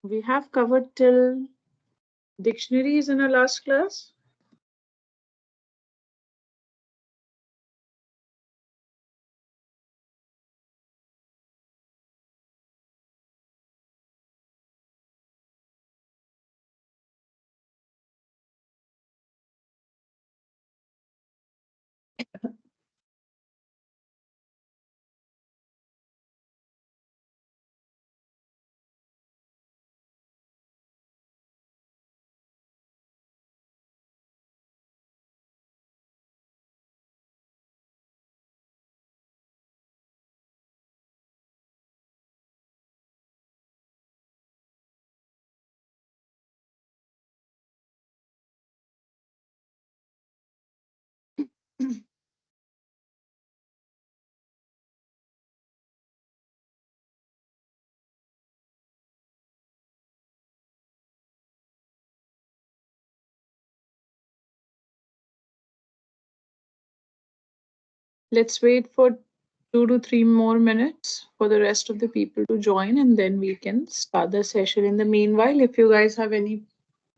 We have covered till dictionaries in our last class. Let's wait for 2 to 3 more minutes for the rest of the people to join, and then we can start the session. In the meanwhile, if you guys have any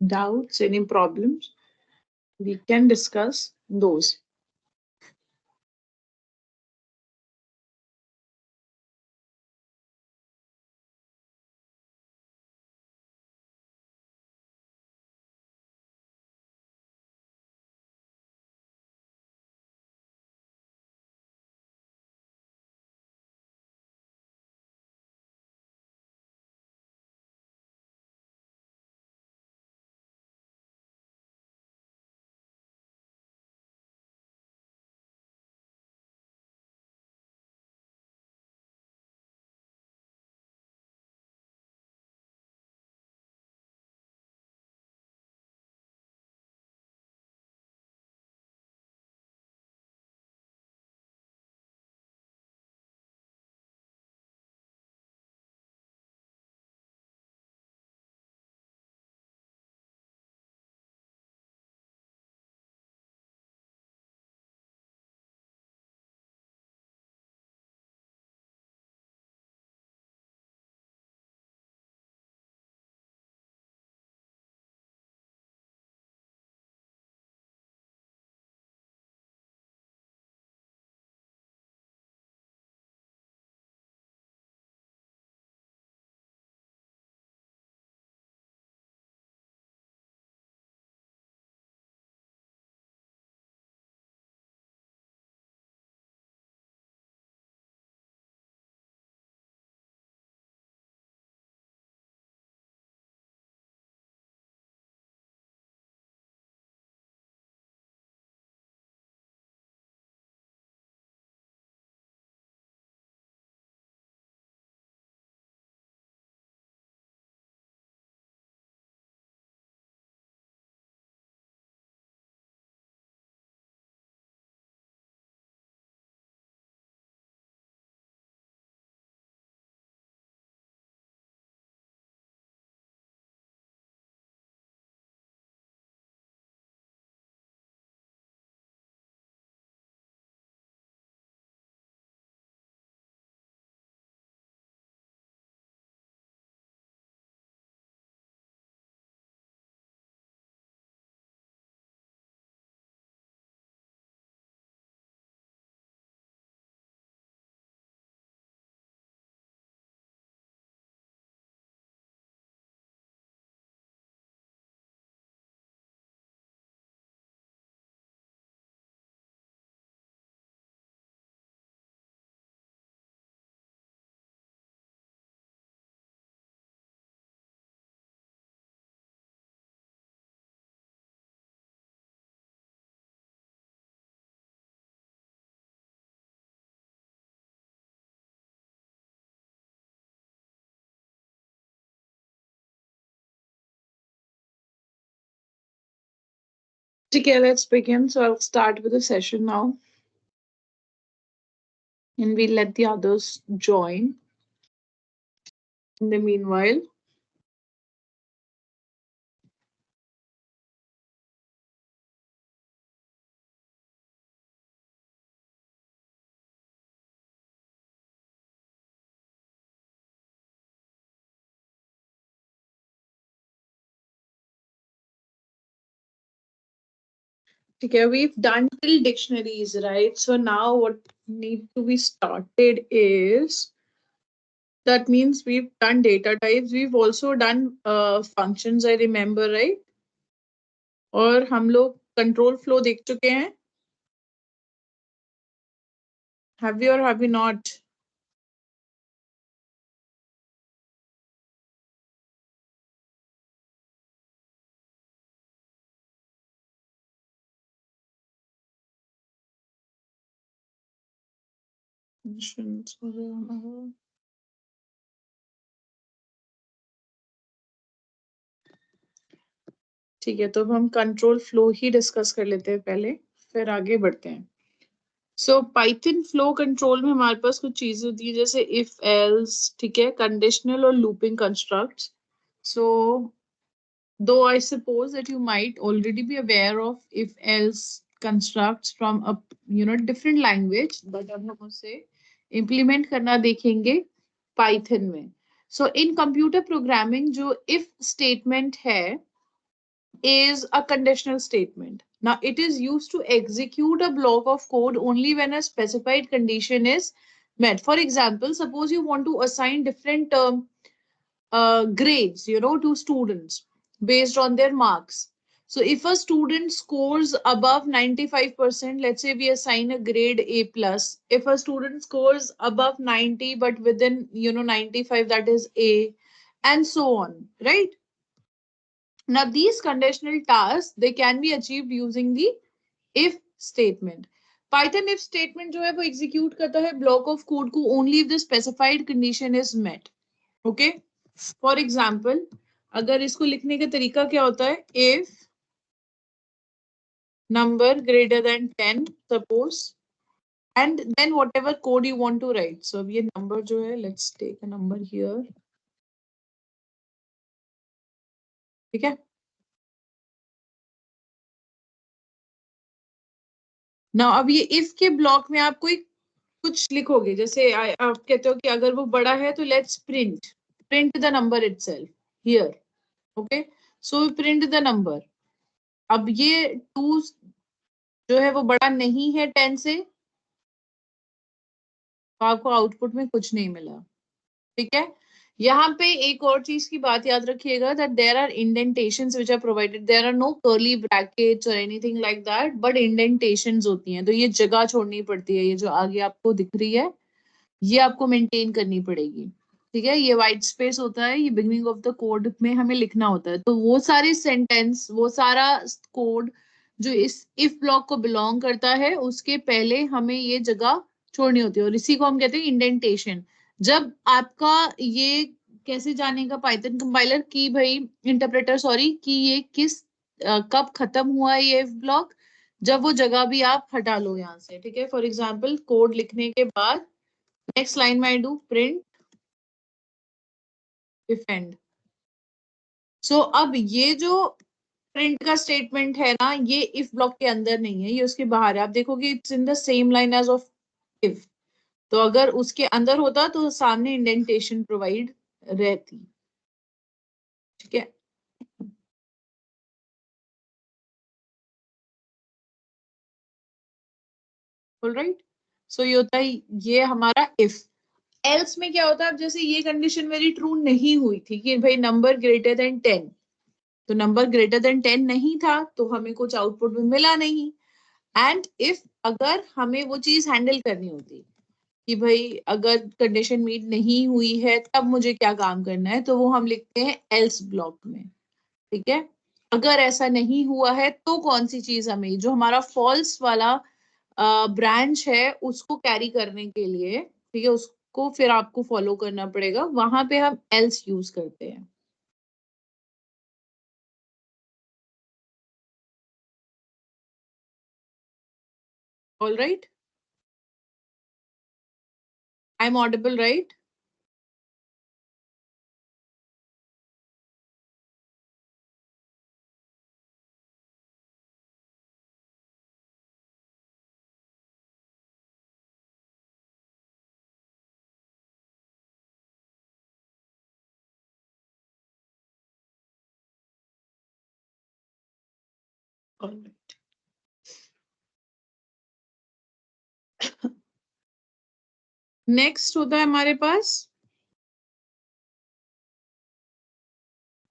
doubts, any problems, we can discuss those. Okay, let's begin. So I'll start with the session now, and we'll let the others join. In the meanwhile, Okay, we've done till dictionaries, right? So now what need to be started is, that means we've done data types. We've also done functions, I remember, right? और हम लोग control flow देख चुके हैं. Have we or have we not? ठीक है, तो अब हम कंट्रोल फ्लो ही डिस्कस कर लेते हैं पहले, फिर आगे बढ़ते हैं. सो पाइथन फ्लो कंट्रोल में हमारे पास कुछ चीजें होती है, जैसे इफ एल्स, ठीक है, कंडीशनल और looping constructs. So though I suppose that you might already be aware of if else constructs from a different language, but अब हम उसे implement करना देखेंगे Python में. So in computer programming जो if statement है is a conditional statement. Now it is used to execute a block of code only when a specified condition is met. For example, suppose you want to assign different grades, to students based on their marks. So if a student scores above 95%, let's say we assign a grade A plus. If a student scores above 90, but within, 95, that is A, and so on, right? Now these conditional tasks, they can be achieved using the if statement. Python if statement जो है वो execute करता है block of code को only if the specified condition is met. Okay? For example, अगर इसको लिखने का तरीका क्या होता है, if number greater than 10 suppose, and then whatever code you want to write. So अब ये number जो है, let's take a number here. ठीक है. Now अब ये if के block में आप कोई कुछ लिखोगे, जैसे आप कहते हो कि अगर वो बड़ा है तो let's print the number itself here. Okay, so we print the number. अब ये 2 जो है वो बड़ा नहीं है 10 से, तो आपको आउटपुट में कुछ नहीं मिला. ठीक है. यहाँ पे एक और चीज की बात याद रखिएगा, that there are indentations which are provided. There are no curly brackets or anything like that, but indentations होती हैं, तो ये जगह छोड़नी पड़ती है. ये जो आगे आपको दिख रही है, ये आपको मेंटेन करनी पड़ेगी. ठीक है. ये व्हाइट स्पेस होता है, ये बिगनिंग ऑफ द कोड में हमें लिखना होता है. तो वो सारे सेंटेंस, वो सारा कोड जो इस इफ ब्लॉक को बिलोंग करता है, उसके पहले हमें ये जगह छोड़नी होती है, और इसी को हम कहते हैं इंडेंटेशन. जब आपका ये कैसे जानेगा पाइथन कंपाइलर की भाई, इंटरप्रेटर सॉरी, कि ये किस कब खत्म हुआ है ये इफ ब्लॉक, जब वो जगह भी आप हटा लो यहाँ से. ठीक है. फॉर एग्जाम्पल कोड लिखने के बाद नेक्स्ट लाइन में I do print if and. So अब ये जो प्रिंट का स्टेटमेंट है ना, ये इफ ब्लॉक के अंदर नहीं है, ये उसके बाहर है. आप देखोगे it's in the same line as of if. तो अगर उसके अंदर होता तो सामने इंडेंटेशन प्रोवाइड रहती. ठीक है. ऑलराइट. सो ये होता है, ये हमारा इफ. एल्स में क्या होता है, अब जैसे ये कंडीशन मेरी ट्रू नहीं हुई थी कि भाई नंबर ग्रेटर देन 10, तो नंबर ग्रेटर देन 10 नहीं था, तो हमें कुछ आउटपुट में मिला नहीं. एंड इफ अगर हमें वो चीज हैंडल करनी होती कि भाई अगर कंडीशन मीट नहीं हुई है तब मुझे क्या काम करना है, तो वो हम लिखते हैं एल्स ब्लॉक में. ठीक है. अगर ऐसा नहीं हुआ है तो कौन सी चीज हमें, जो हमारा फॉल्स वाला ब्रांच है उसको कैरी करने के लिए, ठीक है, उसको फिर आपको फॉलो करना पड़ेगा, वहां पे हम एल्स यूज करते हैं. All right. I am audible, right? All right. Next होता है हमारे पास,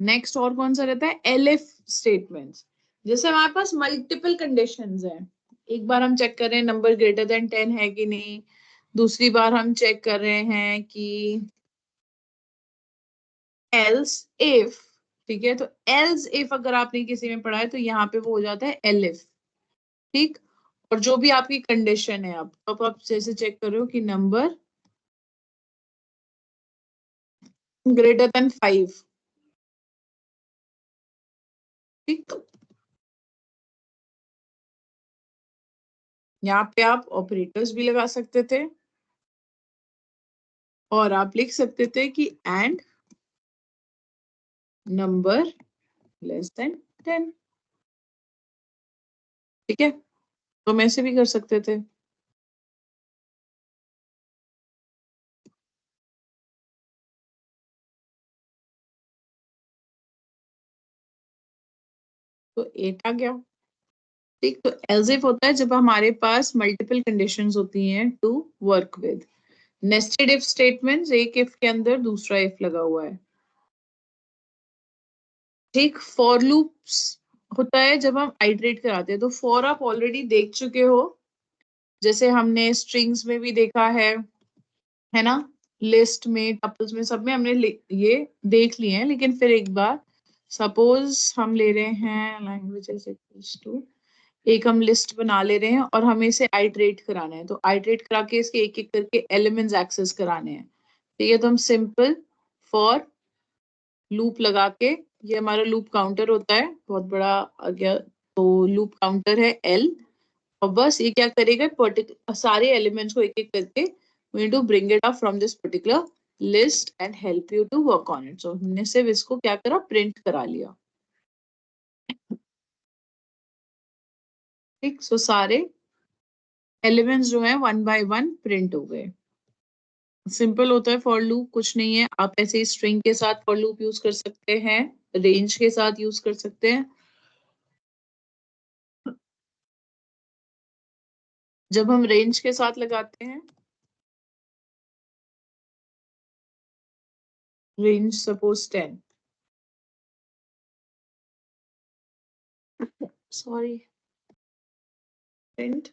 नेक्स्ट और कौन सा रहता है, एलिफ स्टेटमेंट्स। जैसे हमारे पास मल्टीपल कंडीशंस हैं, एक बार हम चेक कर रहे हैं नंबर ग्रेटर देन 10 है कि नहीं, दूसरी बार हम चेक कर रहे हैं कि एल्स इफ, ठीक है, तो एल्स इफ अगर आपने किसी में पढ़ा है तो यहाँ पे वो हो जाता है एलिफ, ठीक। और जो भी आपकी कंडीशन है, अब आप जैसे चेक कर रहे हो कि नंबर ग्रेटर देन 5, ठीक, यहाँ पे आप ऑपरेटर्स भी लगा सकते थे और आप लिख सकते थे कि एंड नंबर लेस देन 10, ठीक है, तो हम ऐसे भी कर सकते थे। तो 8 आ गया, ठीक। तो एज इफ होता है जब हमारे पास मल्टीपल कंडीशंस होती हैं to work with. Nested if statements, एक इफ के अंदर दूसरा इफ लगा हुआ है, ठीक। फॉर लूप्स होता है जब हम आइटरेट कराते हैं, तो फॉर आप ऑलरेडी देख चुके हो, जैसे हमने स्ट्रिंग्स में भी देखा है ना, लिस्ट में, टपल्स में, सब में हमने ये देख लिए हैं, लेकिन फिर एक बार सपोज हम ले रहे हैं लैंग्वेजेस इक्वल्स टू, एक हम लिस्ट बना ले रहे हैं और हमें इसे आइटरेट कराना है, तो आइटरेट करा के इसके एक एक करके एलिमेंट्स एक्सेस कराने हैं, ठीक है। तो हम सिंपल फॉर लूप लगा के, ये हमारा लूप काउंटर होता है, बहुत बड़ा आ गया, तो लूप काउंटर है एल, और बस ये क्या करेगा, पर्टिकुलर सारे एलिमेंट्स को एक एक करके we need to bring it up from this particular list and help you to work on it। so हमने सिर्फ इसको क्या करा, प्रिंट करा लिया, ठीक। सो सारे एलिमेंट्स जो है वन बाय वन प्रिंट हो गए। सिंपल होता है फॉर लूप, कुछ नहीं है, आप ऐसे ही स्ट्रिंग के साथ फॉर लूप यूज कर सकते हैं, रेंज के साथ यूज कर सकते हैं। जब हम रेंज के साथ लगाते हैं, रेंज सपोज 10, सॉरी, प्रिंट,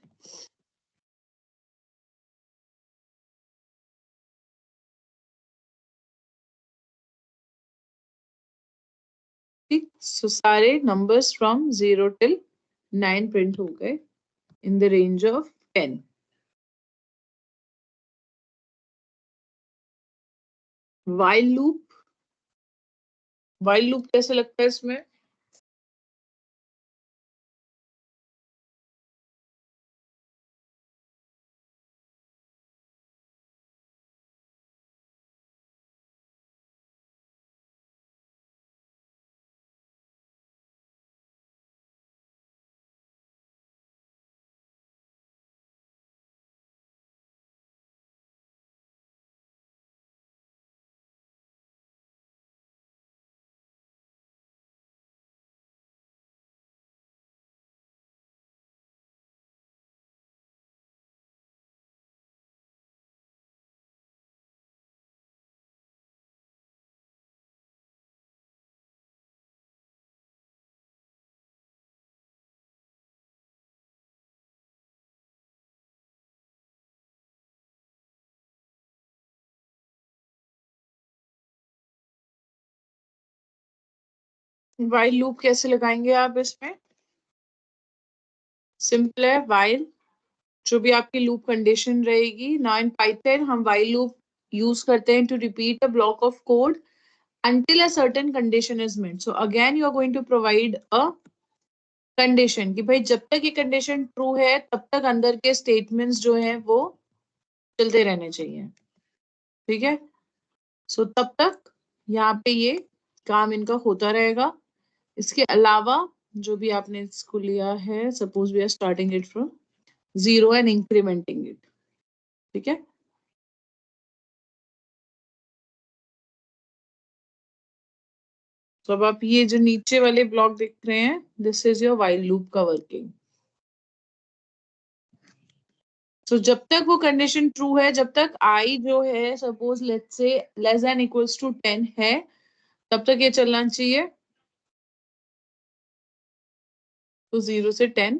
ठीक। सो सारे नंबर्स फ्रॉम 0 टिल 9 प्रिंट हो गए in the range of 10। While loop, while loop कैसे लगता है इसमें, वाइल लूप कैसे लगाएंगे आप इसमें, सिंपल है, वाइल जो भी आपकी लूप कंडीशन रहेगी ना, इन पाइथन हम वाइल लूप यूज करते हैं to repeat a block of code until a certain condition is met। so again you are going to provide a condition कि भाई जब तक ये कंडीशन ट्रू है तब तक अंदर के स्टेटमेंट्स जो है वो चलते रहने चाहिए, ठीक है। सो तब तक यहाँ पे ये काम इनका होता रहेगा। इसके अलावा जो भी आपने इसको लिया है, suppose we are starting it from 0 and incrementing it, ठीक है। तो अब आप ये जो नीचे वाले ब्लॉक देख रहे हैं, this is your while loop का वर्किंग। सो जब तक वो कंडीशन ट्रू है, जब तक आई जो है suppose let's say less than equals to 10 है, तब तक ये चलना चाहिए। तो 0 से 10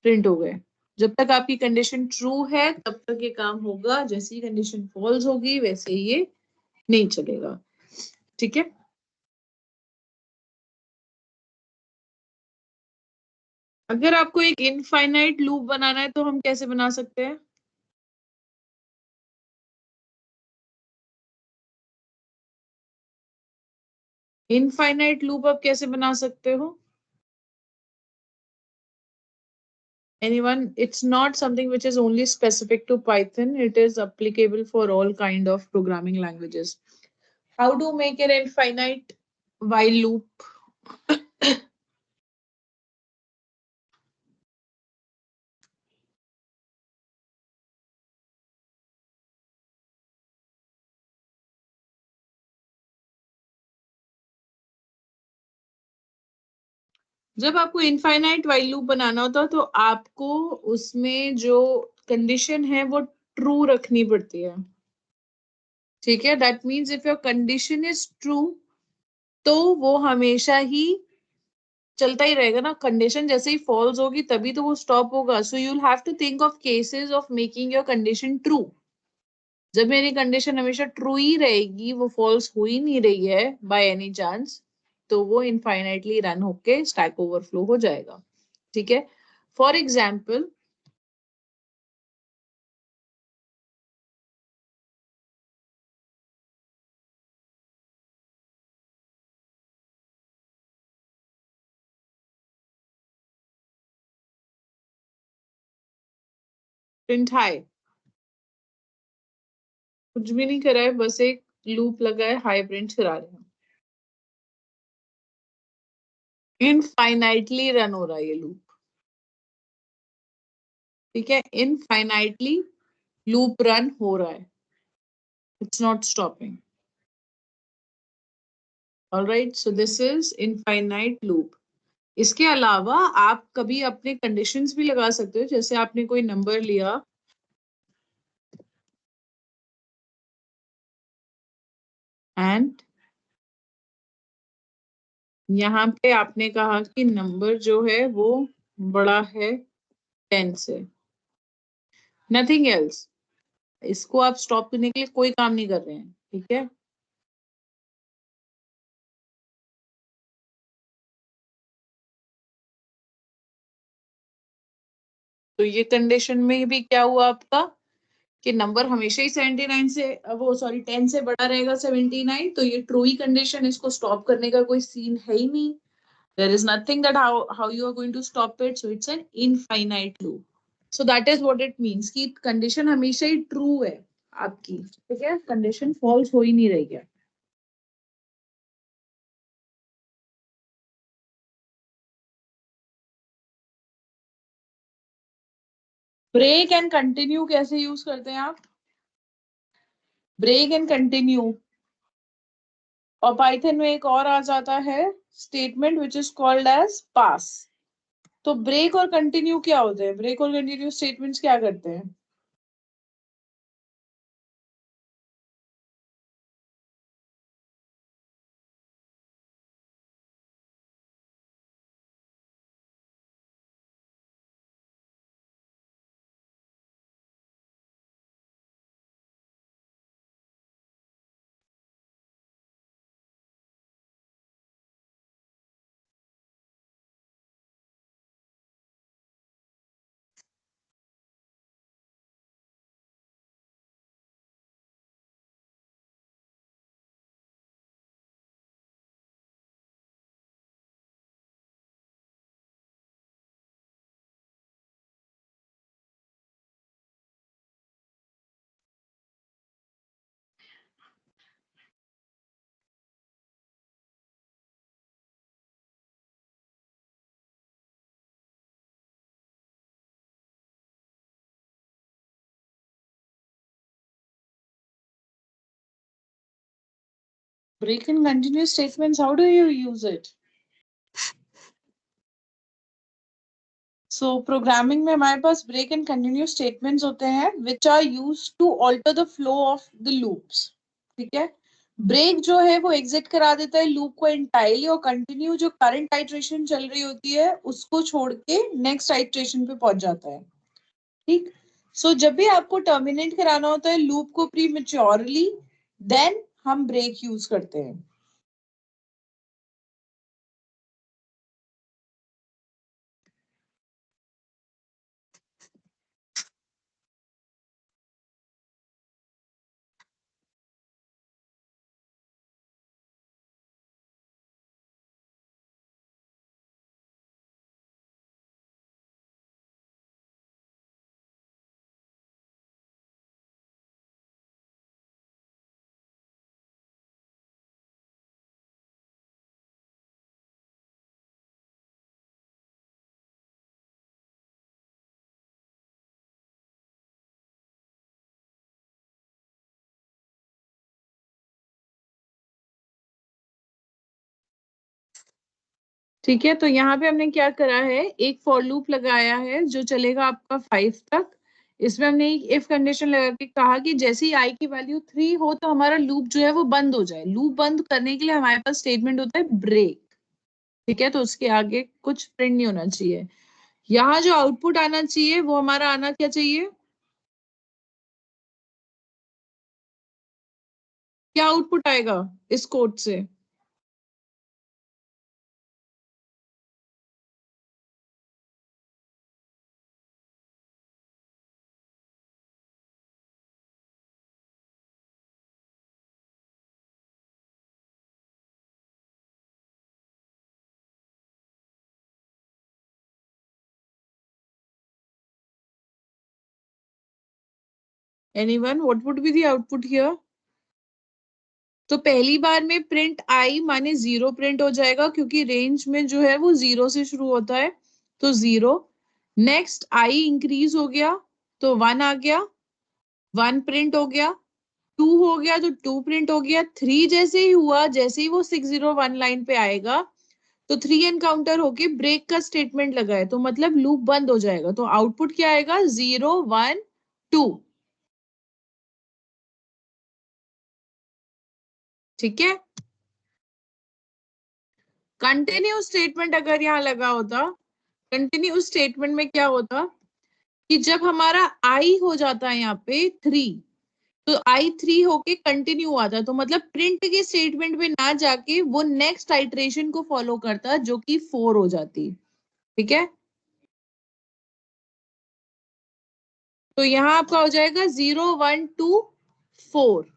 प्रिंट हो गए। जब तक आपकी कंडीशन ट्रू है तब तक ये काम होगा, जैसे ही कंडीशन फॉल्स होगी वैसे ही ये नहीं चलेगा। ठीक है। अगर आपको एक इनफाइनाइट लूप बनाना है तो हम कैसे बना सकते हैं? इनफाइनाइट लूप आप कैसे बना सकते हो? Anyone? It's not something which is only specific to Python. It is applicable for all kind of programming languages. How to make an infinite while loop? जब आपको इनफाइनाइट वाइल लूप बनाना होता है तो आपको उसमें जो कंडीशन है वो ट्रू रखनी पड़ती है। ठीक है, that means if your condition is true तो वो हमेशा ही चलता ही रहेगा ना। कंडीशन जैसे ही फॉल्स होगी तभी तो वो स्टॉप होगा। So you will have to think of cases of making your condition true. जब मेरी कंडीशन हमेशा ट्रू ही रहेगी, वो फॉल्स हो ही नहीं रही है बाय एनी चांस, तो वो इनफाइनाइटली रन होके स्टैक ओवरफ्लो हो जाएगा। ठीक है। फॉर एग्जाम्पल, प्रिंट हाई कुछ भी नहीं करा है, बस एक लूप लगा है, हाई प्रिंट करा रहे हैं। इनफाइनाइटली रन हो रहा है ये लूप। ठीक है, इनफाइनाइटली लूप रन हो रहा है, it's not stopping. Alright, so this is infinite loop. इसके अलावा आप कभी अपने कंडीशंस भी लगा सकते हो। जैसे आपने कोई नंबर लिया एंड यहाँ पे आपने कहा कि नंबर जो है वो बड़ा है 10 से, नथिंग एल्स। इसको आप स्टॉप करने के लिए कोई काम नहीं कर रहे हैं। ठीक है, तो ये कंडीशन में भी क्या हुआ आपका कि नंबर हमेशा ही 79 से वो सॉरी 10 से बड़ा रहेगा 79, तो ये ट्रू ही कंडीशन, इसको स्टॉप करने का कोई सीन है ही नहीं। There is nothing that how you are going to stop it, so it's an infinite loop. So that is what it means कि कंडीशन हमेशा ही ट्रू है आपकी। ठीक है, कंडीशन फॉल्स हो ही नहीं रही है। ब्रेक एंड कंटिन्यू कैसे यूज करते हैं आप? ब्रेक एंड कंटिन्यू, और पाइथन में एक और आ जाता है statement which is called as pass. तो ब्रेक और कंटिन्यू क्या होते हैं? ब्रेक और कंटिन्यू स्टेटमेंट्स क्या करते हैं? Break and continue statements, how do you use it? So programming में हमारे पास ब्रेक एंड कंटिन्यू स्टेटमेंट्स होते हैं which are used to alter the flow of the loops. ठीक है. ब्रेक जो है वो एग्जिट करा देता है लूप को एंटायरली, और कंटिन्यू जो करंट आइट्रेशन चल रही होती है उसको छोड़ के नेक्स्ट आइट्रेशन पे पहुंच जाता है. ठीक. सो जब भी आपको टर्मिनेट कराना होता है लूप को प्रीमेच्योरली, देन हम ब्रेक यूज करते हैं. ठीक है. तो यहाँ पे हमने क्या करा है, एक फॉर लूप लगाया है जो चलेगा आपका 5 तक. इसमें हमने एक इफ कंडीशन लगा के कहा कि जैसे ही आई की वैल्यू 3 हो तो हमारा लूप जो है वो बंद हो जाए. लूप बंद करने के लिए हमारे पास स्टेटमेंट होता है ब्रेक. ठीक है. तो उसके आगे कुछ प्रिंट नहीं होना चाहिए. यहाँ जो आउटपुट आना चाहिए वो हमारा आना क्या चाहिए, क्या आउटपुट आएगा इस कोड से? Anyone, what would be the output here? तो पहली बार में प्रिंट आई माने 0 प्रिंट हो जाएगा क्योंकि रेंज में जो है वो 0 से शुरू होता है, तो 0. नेक्स्ट आई इंक्रीज हो गया तो 1 आ गया, 1 प्रिंट हो गया. 2 हो गया तो 2 प्रिंट हो गया. 3 जैसे ही हुआ, जैसे ही वो 601 लाइन पे आएगा तो 3 एनकाउंटर होके ब्रेक का स्टेटमेंट लगा है, तो मतलब लूप बंद हो जाएगा. तो आउटपुट क्या आएगा, 0 1 2. ठीक है. कंटिन्यू स्टेटमेंट अगर यहाँ लगा होता, कंटिन्यू स्टेटमेंट में क्या होता कि जब हमारा आई हो जाता है यहाँ पे 3, तो I3 होके कंटिन्यू आता, तो मतलब प्रिंट के स्टेटमेंट में ना जाके वो नेक्स्ट आइट्रेशन को फॉलो करता जो कि 4 हो जाती. ठीक है. तो यहाँ आपका हो जाएगा 0 1 2 4.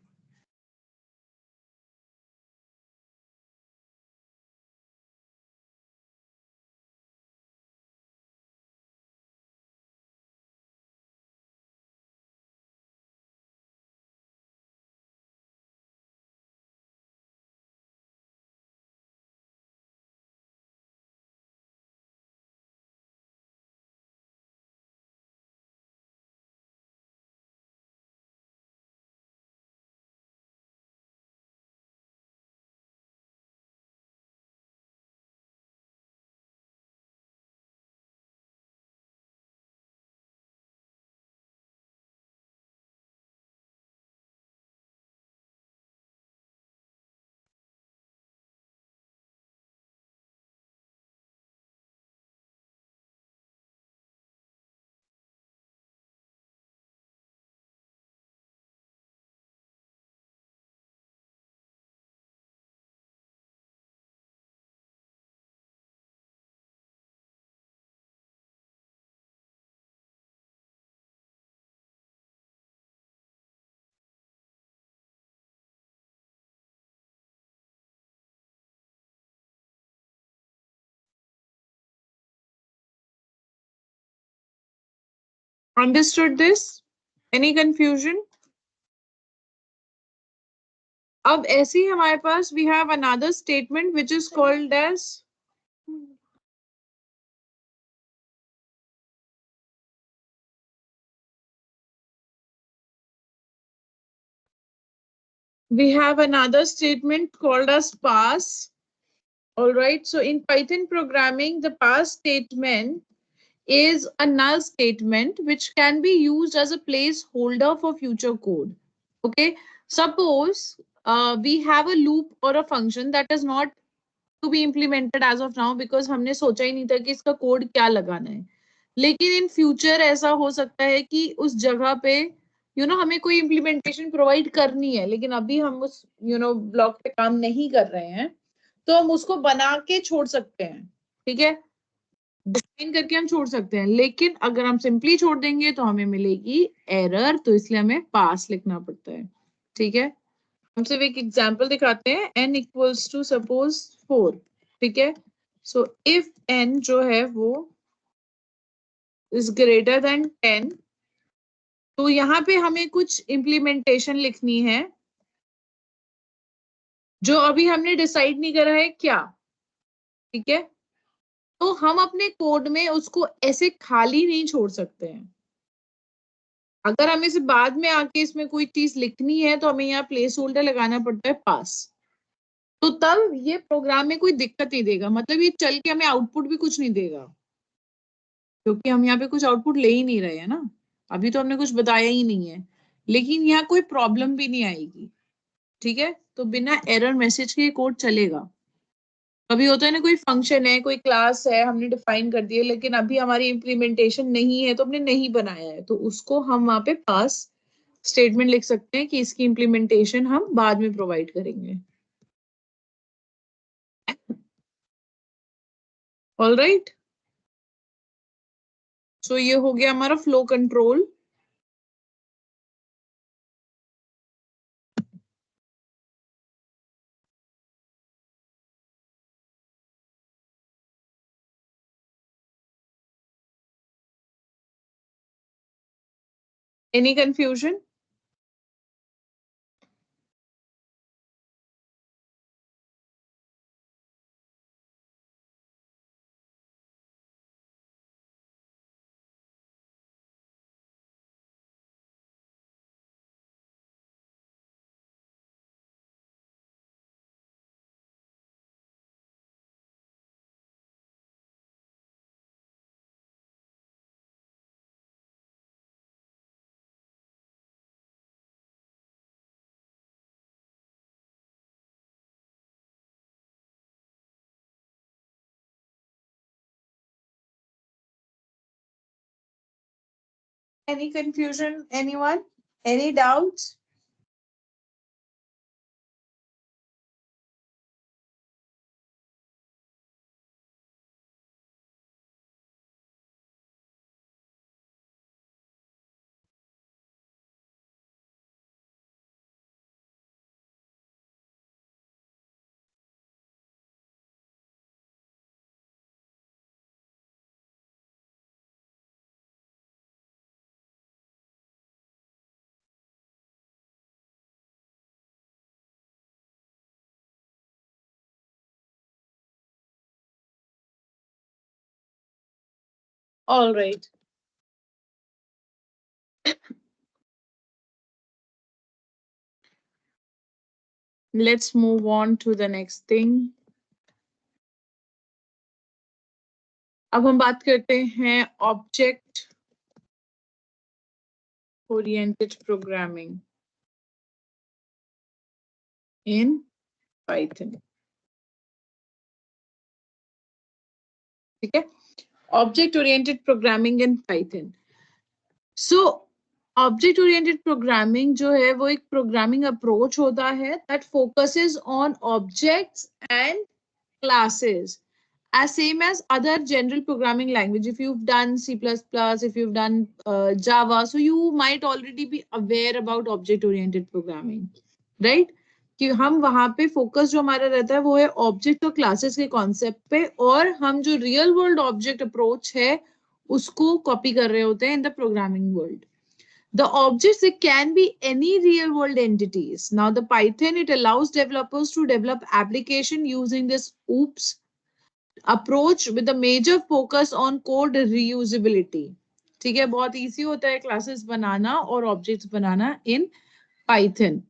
Understood this? Any confusion? अब ऐसे ही हमारे पास we have another statement which is called as, we have another statement called as pass. All right. So in Python programming, the pass statement is a null statement which can be used as a placeholder for future code. Okay, suppose we have a loop or a function that is not to be implemented as of now because हमने सोचा ही नहीं था कि इसका code क्या लगाना है, लेकिन इन फ्यूचर ऐसा हो सकता है कि उस जगह पे हमें कोई इम्प्लीमेंटेशन प्रोवाइड करनी है, लेकिन अभी हम उस ब्लॉक पे काम नहीं कर रहे हैं, तो हम उसको बना के छोड़ सकते हैं। ठीक है, डिफाइन करके हम छोड़ सकते हैं, लेकिन अगर हम सिंपली छोड़ देंगे तो हमें मिलेगी एरर, तो इसलिए हमें पास लिखना पड़ता है। ठीक है, हम सिर्फ एक एग्जांपल दिखाते हैं, n इक्वल्स टू सपोज 4। ठीक है, सो इफ n जो है वो इज ग्रेटर देन 10, तो यहाँ पे हमें कुछ इम्प्लीमेंटेशन लिखनी है जो अभी हमने डिसाइड नहीं करा है क्या। ठीक है, तो हम अपने कोड में उसको ऐसे खाली नहीं छोड़ सकते हैं। अगर हमें से बाद में आके इसमें कोई चीज लिखनी है तो हमें यहाँ प्लेस होल्डर लगाना पड़ता है पास, तो तब ये प्रोग्राम में कोई दिक्कत नहीं देगा, मतलब ये चल के हमें आउटपुट भी कुछ नहीं देगा, क्योंकि हम यहाँ पे कुछ आउटपुट ले ही नहीं रहे हैं ना, अभी तो हमने कुछ बताया ही नहीं है, लेकिन यहाँ कोई प्रॉब्लम भी नहीं आएगी। ठीक है, तो बिना एरर मैसेज के कोड चलेगा। कभी होता है ना, कोई फंक्शन है, कोई क्लास है, हमने डिफाइन कर दिया, लेकिन अभी हमारी इम्प्लीमेंटेशन नहीं है तो हमने नहीं बनाया है, तो उसको हम वहां पे पास स्टेटमेंट लिख सकते हैं कि इसकी इम्प्लीमेंटेशन हम बाद में प्रोवाइड करेंगे। ऑल राइट, सो ये हो गया हमारा flow control. Any confusion? Any confusion? Anyone? Any doubts? All right. Let's move on to the next thing. अब हम बात करते हैं object oriented programming in Python. ठीक है, object oriented programming in Python. So object oriented programming जो है वो एक प्रोग्रामिंग अप्रोच होता है that focuses on objects and classes as same as other general programming language. If you've done C++, if you've done Java, so you might already be aware about object oriented programming, right? कि हम वहां पे focus जो हमारा रहता है वो है ऑब्जेक्ट और क्लासेस के कॉन्सेप्ट पे, और हम जो रियल वर्ल्ड ऑब्जेक्ट अप्रोच है उसको कॉपी कर रहे होते हैं in the programming world. The objects, it can be any real world entities. Now the Python, it allows developers to develop application using this OOPS approach with a major focus on code reusability. ठीक है, बहुत easy होता है classes बनाना और objects banana in Python.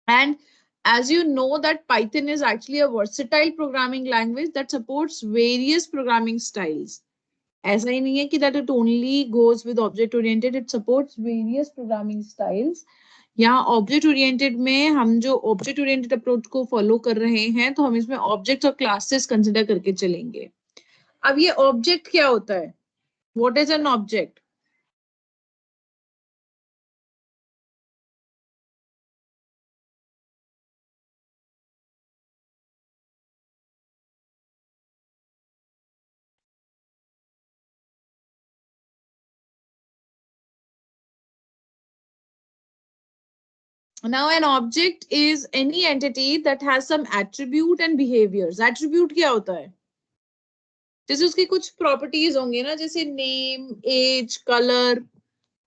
And as you know that Python is actually a versatile programming language that supports various programming styles. ऐसा ही नहीं है कि that it only goes with object oriented, it supports various programming styles. यहाँ object oriented में हम जो object oriented approach को follow कर रहे हैं तो हम इसमें ऑब्जेक्ट और क्लासेस कंसिडर करके चलेंगे. अब ये ऑब्जेक्ट क्या होता है? What is an object? Now an object is any entity that has some attribute and behaviors. Attribute क्या होता है? जैसे उसकी कुछ प्रॉपर्टीज होंगे ना, जैसे नेम, एज, कलर,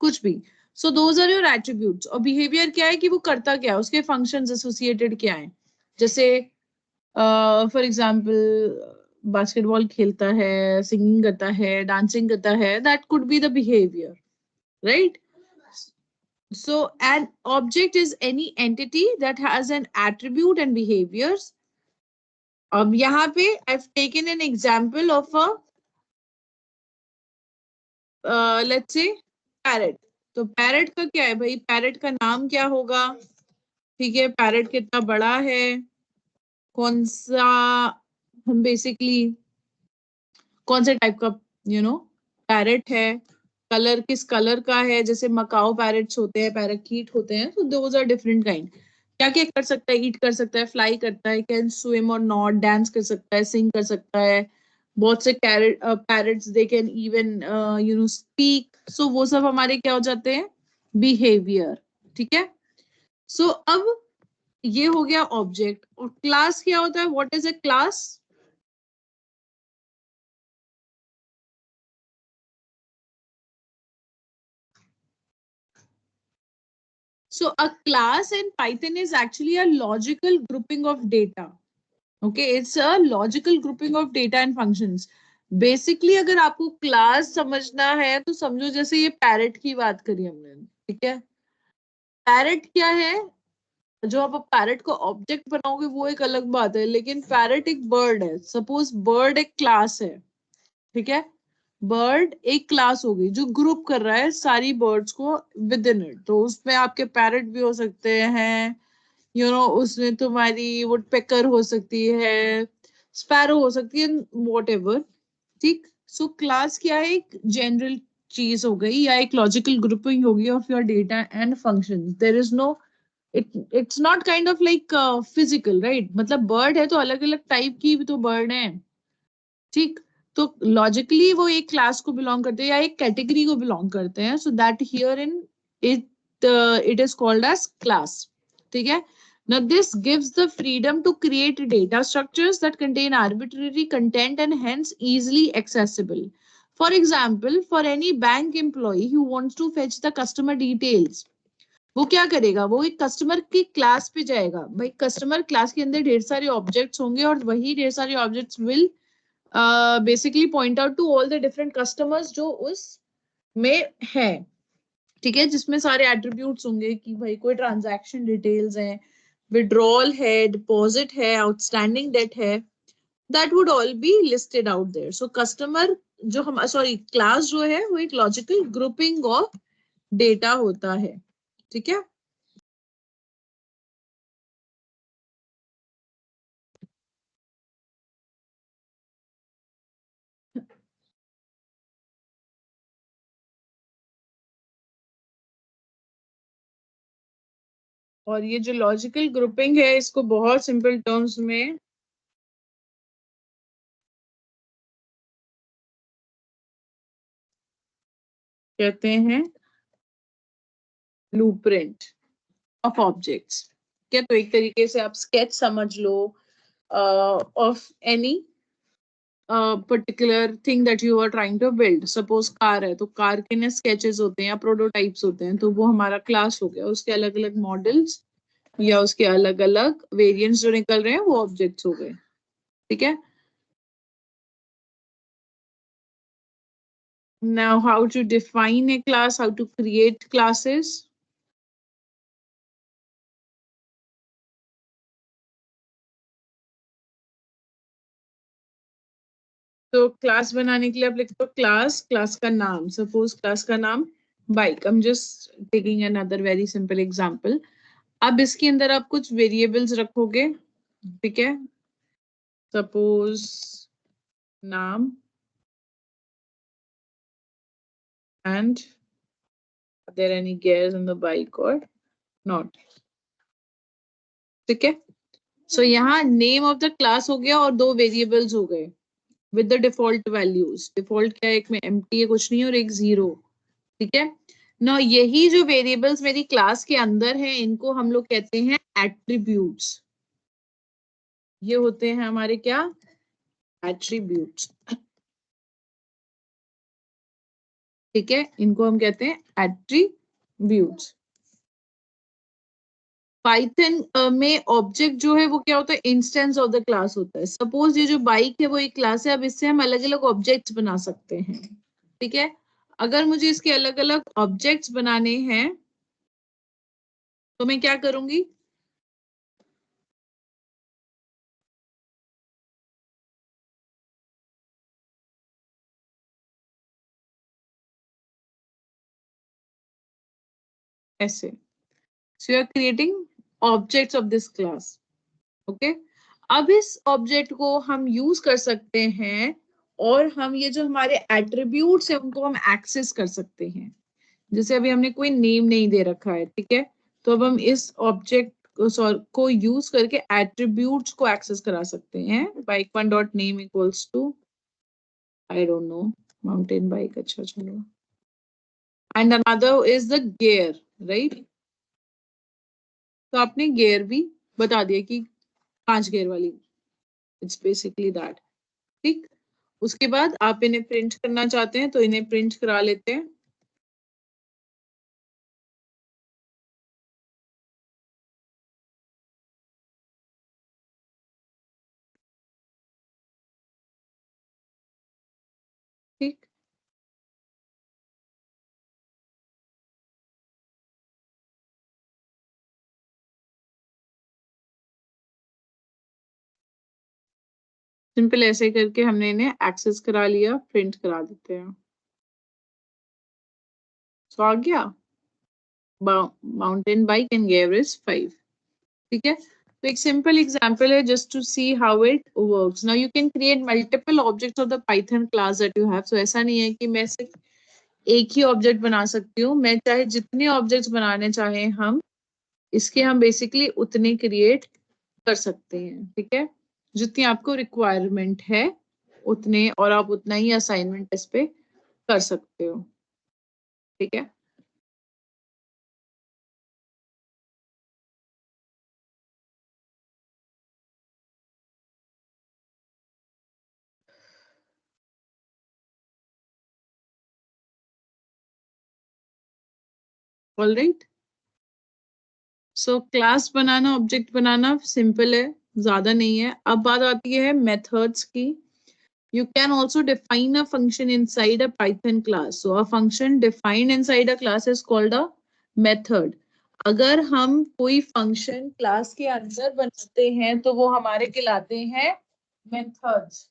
कुछ भी. So those are your attributes. और बिहेवियर क्या है कि वो करता क्या है, उसके फंक्शंस एसोसिएटेड क्या है. जैसे फॉर एग्जांपल बास्केटबॉल खेलता है, सिंगिंग करता है, डांसिंग करता है, that could be the behaviour, right? So an object is any entity that has an attribute and behaviors. अब यहाँ पे I've taken an example of a let's say parrot. तो parrot का क्या है भाई? parrot का नाम क्या होगा? ठीक है, parrot कितना बड़ा है, कौन सा, हम बेसिकली कौन से टाइप का पैरेट है, कलर किस कलर का है. जैसे मकाओ पैरेट्स होते हैं, पैराकीट होते हैं, तो दोज आर डिफरेंट काइंड. क्या क्या कर सकता है? ईट कर सकता है, फ्लाई करता है, कैन स्विम और नॉट, डांस कर सकता है, सिंग कर सकता है. बहुत से parrots they can even speak. So वो सब हमारे क्या हो जाते हैं? बिहेवियर. ठीक है. सो अब ये हो गया ऑब्जेक्ट. और क्लास क्या होता है? What is a class? So a class in Python is actually a logical grouping of data. Okay, it's a logical grouping of data and functions. Basically, अगर आपको क्लास समझना है तो समझो जैसे ये पैरेट की बात करी हमने. ठीक है, पैरेट क्या है? जो आप पैरेट को ऑब्जेक्ट बनाओगे वो एक अलग बात है, लेकिन पैरेट एक बर्ड है. सपोज बर्ड एक क्लास है. ठीक है, बर्ड एक क्लास हो गई जो ग्रुप कर रहा है सारी बर्ड्स को विद इन इट. तो उसमें आपके पैरेट भी हो सकते हैं, उसमें तुम्हारी वुडपेकर हो सकती है, स्पैरो हो सकती है, वॉट एवर. ठीक. सो क्लास क्या है? एक जनरल चीज हो गई या एक लॉजिकल ग्रुपिंग होगी of your data and function. There is no, it's not kind of like physical, right? मतलब बर्ड है तो अलग अलग टाइप की भी तो बर्ड है. ठीक. तो लॉजिकली वो एक क्लास को बिलोंग करते हैं या एक कैटेगरी को बिलोंग करते हैं. So that here in it is called as class. ठीक है. Now this gives the freedom to create data structures that contain arbitrary content and hence easily accessible. For example, for any bank employee who wants to fetch the customer details, वो क्या करेगा? वो एक customer की class पे जाएगा. भाई customer class के अंदर ढेर सारे ऑब्जेक्ट्स होंगे और वही ढेर सारे objects will basically point out to all the different customers जो उस में है. ठीक है, जिसमें सारे एट्रीब्यूट्स होंगे कि भाई कोई ट्रांजैक्शन डिटेल्स हैं, विड्रॉल है, डिपॉजिट है, आउटस्टैंडिंग डेट है, that would all be listed out there. So customer जो हम सॉरी क्लास जो है वो एक लॉजिकल ग्रुपिंग ऑफ डेटा होता है. ठीक है. और ये जो लॉजिकल ग्रुपिंग है इसको बहुत सिंपल टर्म्स में कहते हैं ब्लूप्रिंट ऑफ ऑब्जेक्ट्स. क्या तो एक तरीके से आप स्केच समझ लो of any particular thing that you are trying to build. Suppose car है तो कार के ना स्केचेस होते हैं या प्रोटोटाइप्स होते हैं, तो वो हमारा क्लास हो गया. उसके अलग अलग मॉडल्स या उसके अलग अलग वेरिएंट्स जो निकल रहे हैं वो ऑब्जेक्ट्स हो गए. ठीक है. Now how to define a class, how to create classes. तो क्लास बनाने के लिए आप लिखते हो क्लास, क्लास का नाम, सपोज क्लास का नाम bike. I am just taking another very simple example. अब इसके अंदर आप कुछ वेरिएबल्स रखोगे, ठीक है, सपोज नाम and are there any gears in the bike or not, ठीक है। सो यहाँ नेम ऑफ द क्लास हो गया और दो वेरिएबल्स हो गए with the default values. Default क्या है, एक में एम्प्टी है, कुछ नहीं, और एक 0, ठीक है ना। यही जो वेरिएबल्स मेरी क्लास के अंदर है इनको हम लोग कहते हैं एट्रीब्यूट्स। ये होते हैं हमारे क्या, एट्रीब्यूट्स, ठीक है, इनको हम कहते हैं एट्रीब्यूट्स। पाइथन में ऑब्जेक्ट जो है वो क्या होता है, इंस्टेंस ऑफ द क्लास होता है। सपोज ये जो बाइक है वो एक क्लास है, अब इससे हम अलग अलग ऑब्जेक्ट्स बना सकते हैं, ठीक है। अगर मुझे इसके अलग अलग ऑब्जेक्ट्स बनाने हैं तो मैं क्या करूंगी, ऐसे। So you are creating objects of this class, okay. अब इस ऑब्जेक्ट को हम यूज कर सकते हैं और हम ये जो हमारे एट्रीब्यूट्स है उनको हम एक्सेस कर सकते हैं। जैसे अभी हमने कोई नेम नहीं दे रखा है, ठीक है, तो अब हम इस ऑब्जेक्ट को यूज करके एट्रीब्यूट्स को एक्सेस करा सकते हैं। Bike one dot name equals to, I don't know, mountain bike, अच्छा चलो, and another is the gear, right. तो आपने गियर भी बता दिया कि 5 गियर वाली, इट्स बेसिकली दैट, ठीक। उसके बाद आप इन्हें प्रिंट करना चाहते हैं तो इन्हें प्रिंट करा लेते हैं। ठीक, सिंपल ऐसे करके हमने इन्हें एक्सेस करा लिया, प्रिंट करा देते हैं। तो आ गया mountain bike and gear is 5, ठीक है। तो एक सिंपल एग्जांपल है just to see how it works. Now you can create multiple objects of the Python class that you have. So ऐसा नहीं है कि मैं सिर्फ एक ही ऑब्जेक्ट बना सकती हूँ, मैं चाहे जितने ऑब्जेक्ट्स बनाने चाहें हम इसके हम बेसिकली उतने क्रिएट कर सकते हैं, ठीक है। जितनी आपको रिक्वायरमेंट है उतने, और आप उतना ही असाइनमेंट इस पे कर सकते हो, ठीक है। ऑलराइट, सो क्लास बनाना, ऑब्जेक्ट बनाना सिंपल है, ज्यादा नहीं है। अब बात आती है मेथड्स की। You can also define a function inside a Python class. So a function defined inside a class is called a method. अगर हम कोई फंक्शन क्लास के अंदर बनाते हैं तो वो हमारे कहलाते हैं मेथड्स।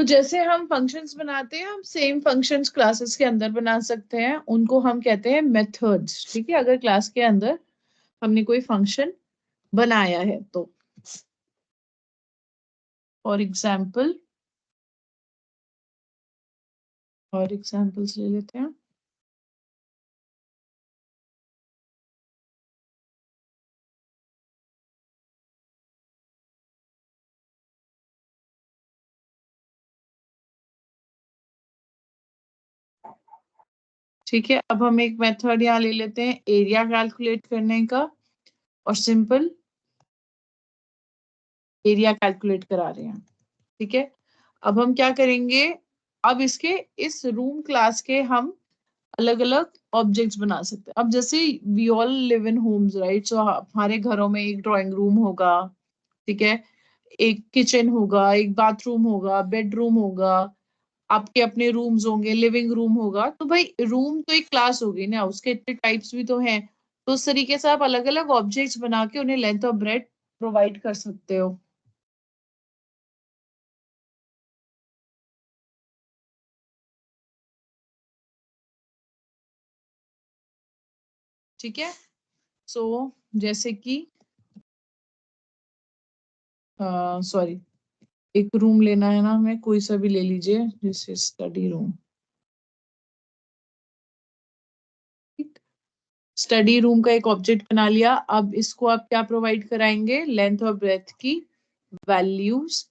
जैसे हम फंक्शंस बनाते हैं हम सेम फंक्शंस क्लासेस के अंदर बना सकते हैं, उनको हम कहते हैं मेथड्स, ठीक है। अगर क्लास के अंदर हमने कोई फंक्शन बनाया है तो, फॉर एग्जाम्पल, और एग्जाम्पल्स ले लेते हैं। ठीक है, अब हम एक मेथड यहाँ ले लेते हैं एरिया कैलकुलेट करने का, और सिंपल एरिया कैलकुलेट करा रहे हैं। ठीक है, अब हम क्या करेंगे, अब इसके इस रूम क्लास के हम अलग अलग ऑब्जेक्ट्स बना सकते हैं। अब जैसे we all live in homes right, so हमारे घरों में एक ड्राइंग रूम होगा, ठीक है, एक किचन होगा, एक बाथरूम होगा, बेडरूम होगा, आपके अपने रूम्स होंगे, लिविंग रूम होगा। तो भाई रूम तो एक क्लास होगी ना, उसके इतने टाइप्स भी तो हैं। तो उस तरीके से आप अलग अलग ऑब्जेक्ट्स बना के उन्हें लेंथ और ब्रेड प्रोवाइड कर सकते हो। ठीक है, सो जैसे कि सॉरी, एक रूम लेना है ना हमें, कोई सा भी ले लीजिए, जैसे स्टडी रूम। स्टडी रूम का एक ऑब्जेक्ट बना लिया। अब इसको आप क्या प्रोवाइड कराएंगे, लेंथ और ब्रेथ की वैल्यूज,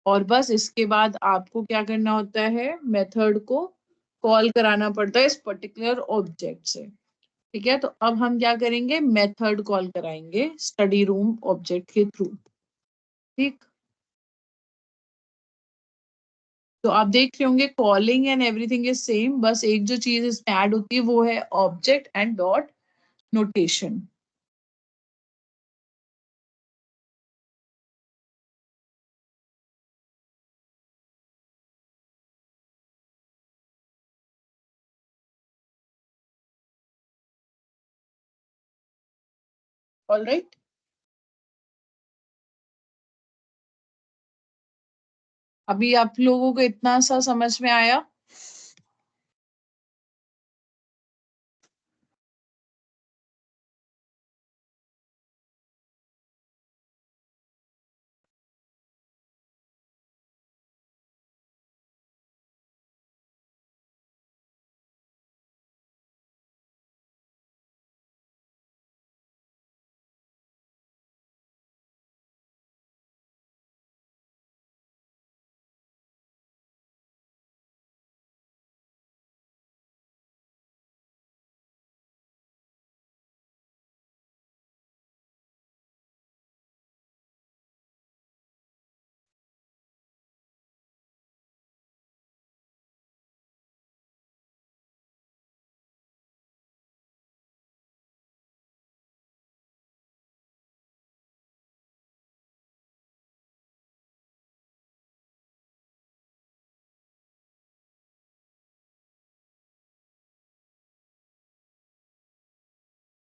और बस इसके बाद आपको क्या करना होता है, मेथड को कॉल कराना पड़ता है इस पर्टिकुलर ऑब्जेक्ट से। ठीक है, तो अब हम क्या करेंगे, मेथड कॉल कराएंगे स्टडी रूम ऑब्जेक्ट के थ्रू। ठीक, तो आप देख रहे होंगे calling and everything is same, बस एक जो चीज इसमें ऐड होती है वो है object and dot notation. Alright, अभी आप लोगों को इतना सा समझ में आया।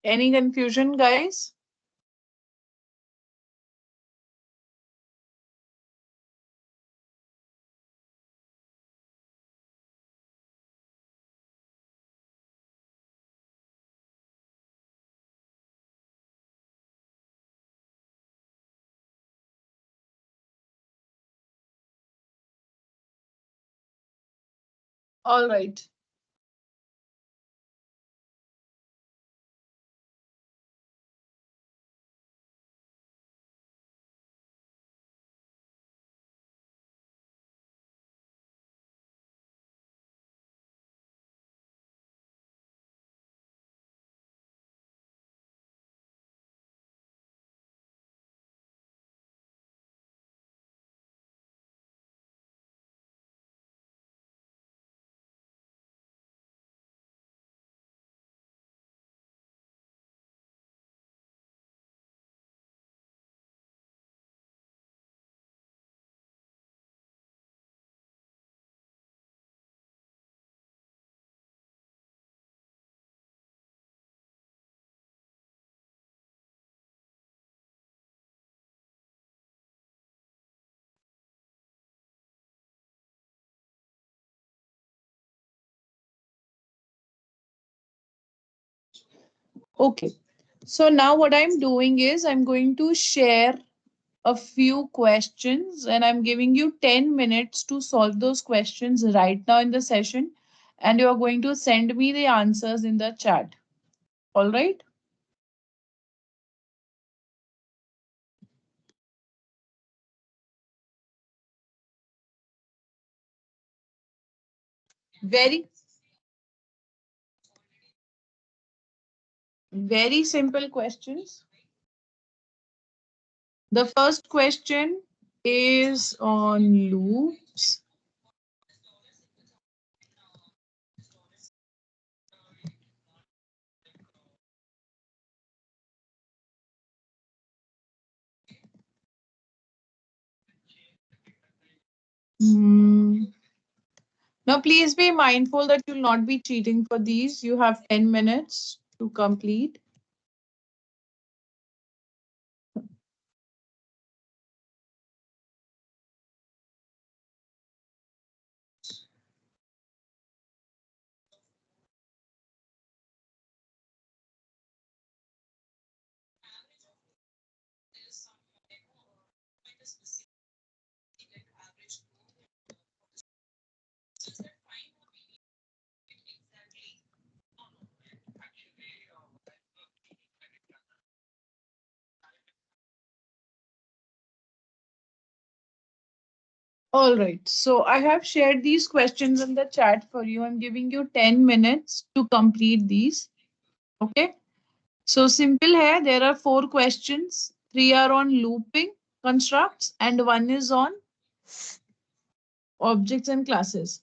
Any confusion guys? All right, okay. So now what I'm doing is I'm going to share a few questions and I'm giving you 10 minutes to solve those questions right now in the session, and you are going to send me the answers in the chat. All right? Very Very simple questions. The first question is on loops. Hmm. Now, please be mindful that you'll not be cheating for these. You have 10 minutes to complete. All right. So I have shared these questions in the chat for you. I'm giving you 10 minutes to complete these. Okay. So simple hai. There are 4 questions. 3 are on looping constructs and 1 is on objects and classes.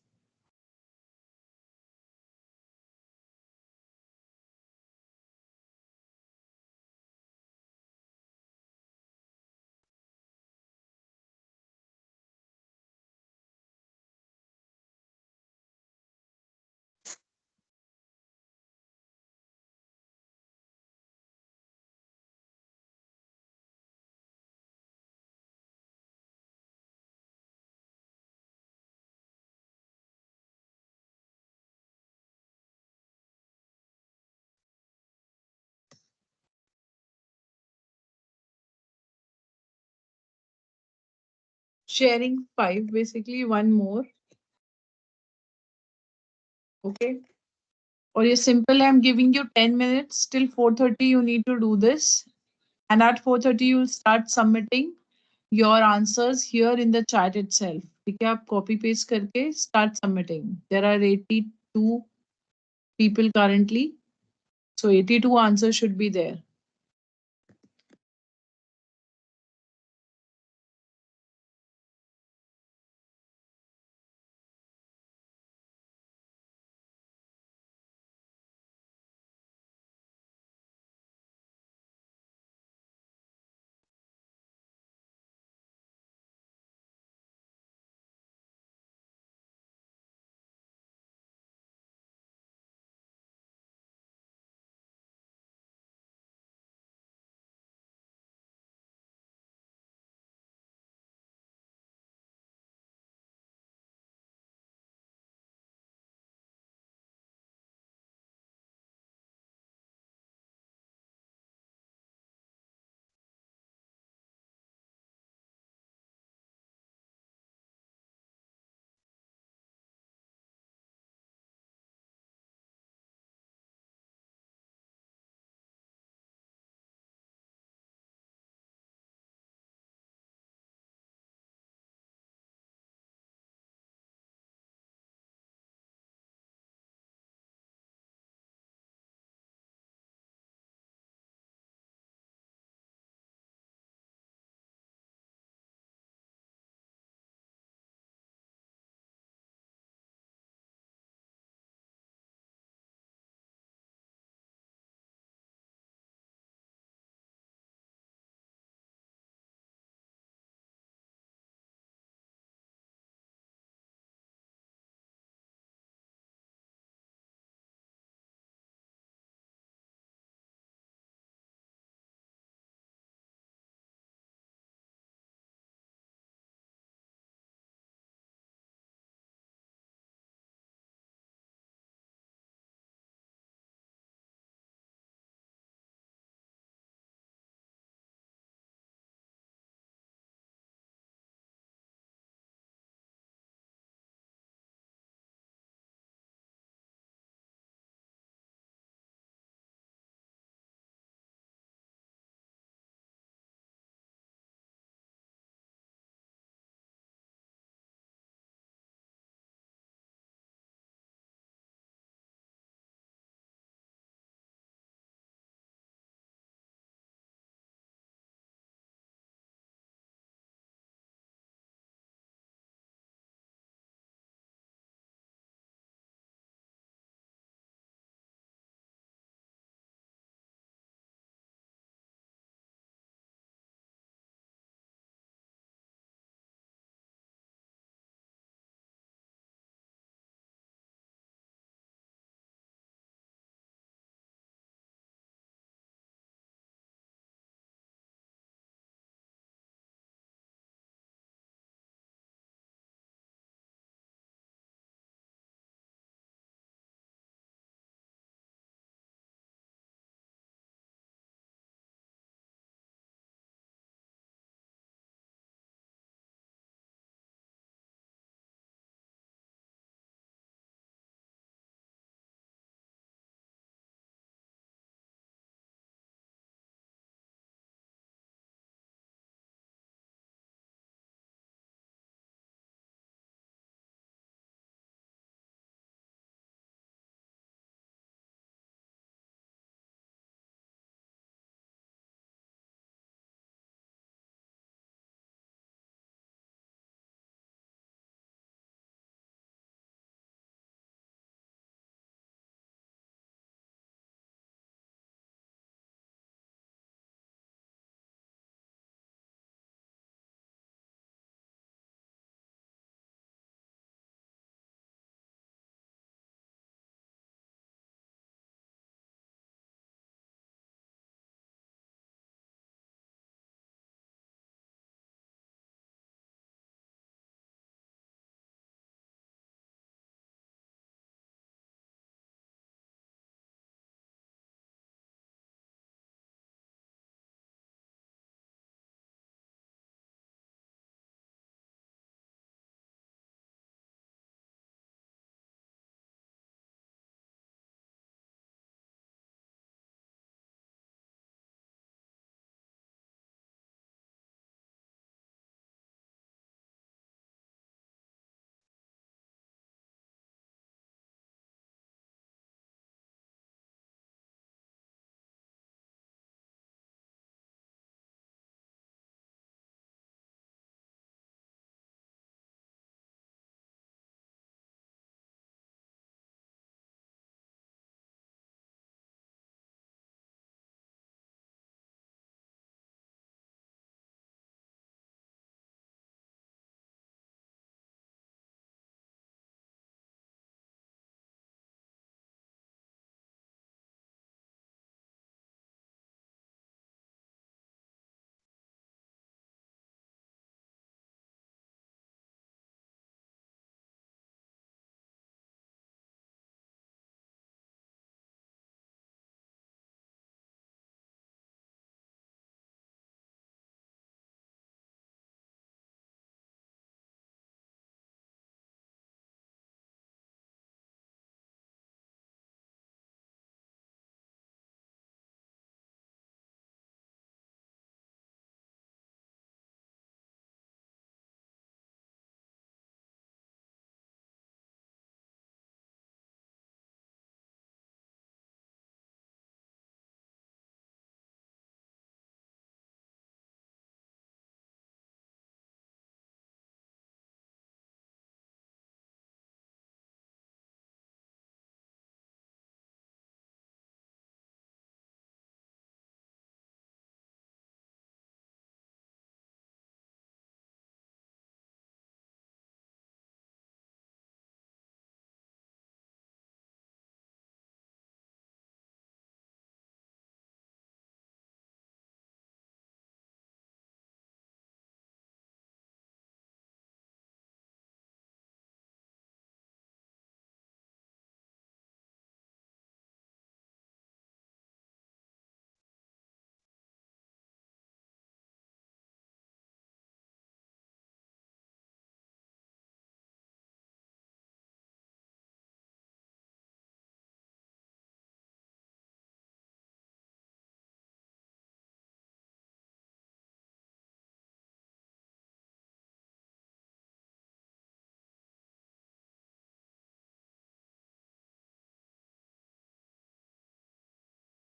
Sharing 5, basically 1 more. Okay. Or ये simple है, I'm giving you 10 minutes till 4:30 you need to do this. And at 4:30 you'll start submitting your answers here in the chat itself. ठीक है, आप copy paste करके start submitting. There are 82 people currently. So 82 answers should be there.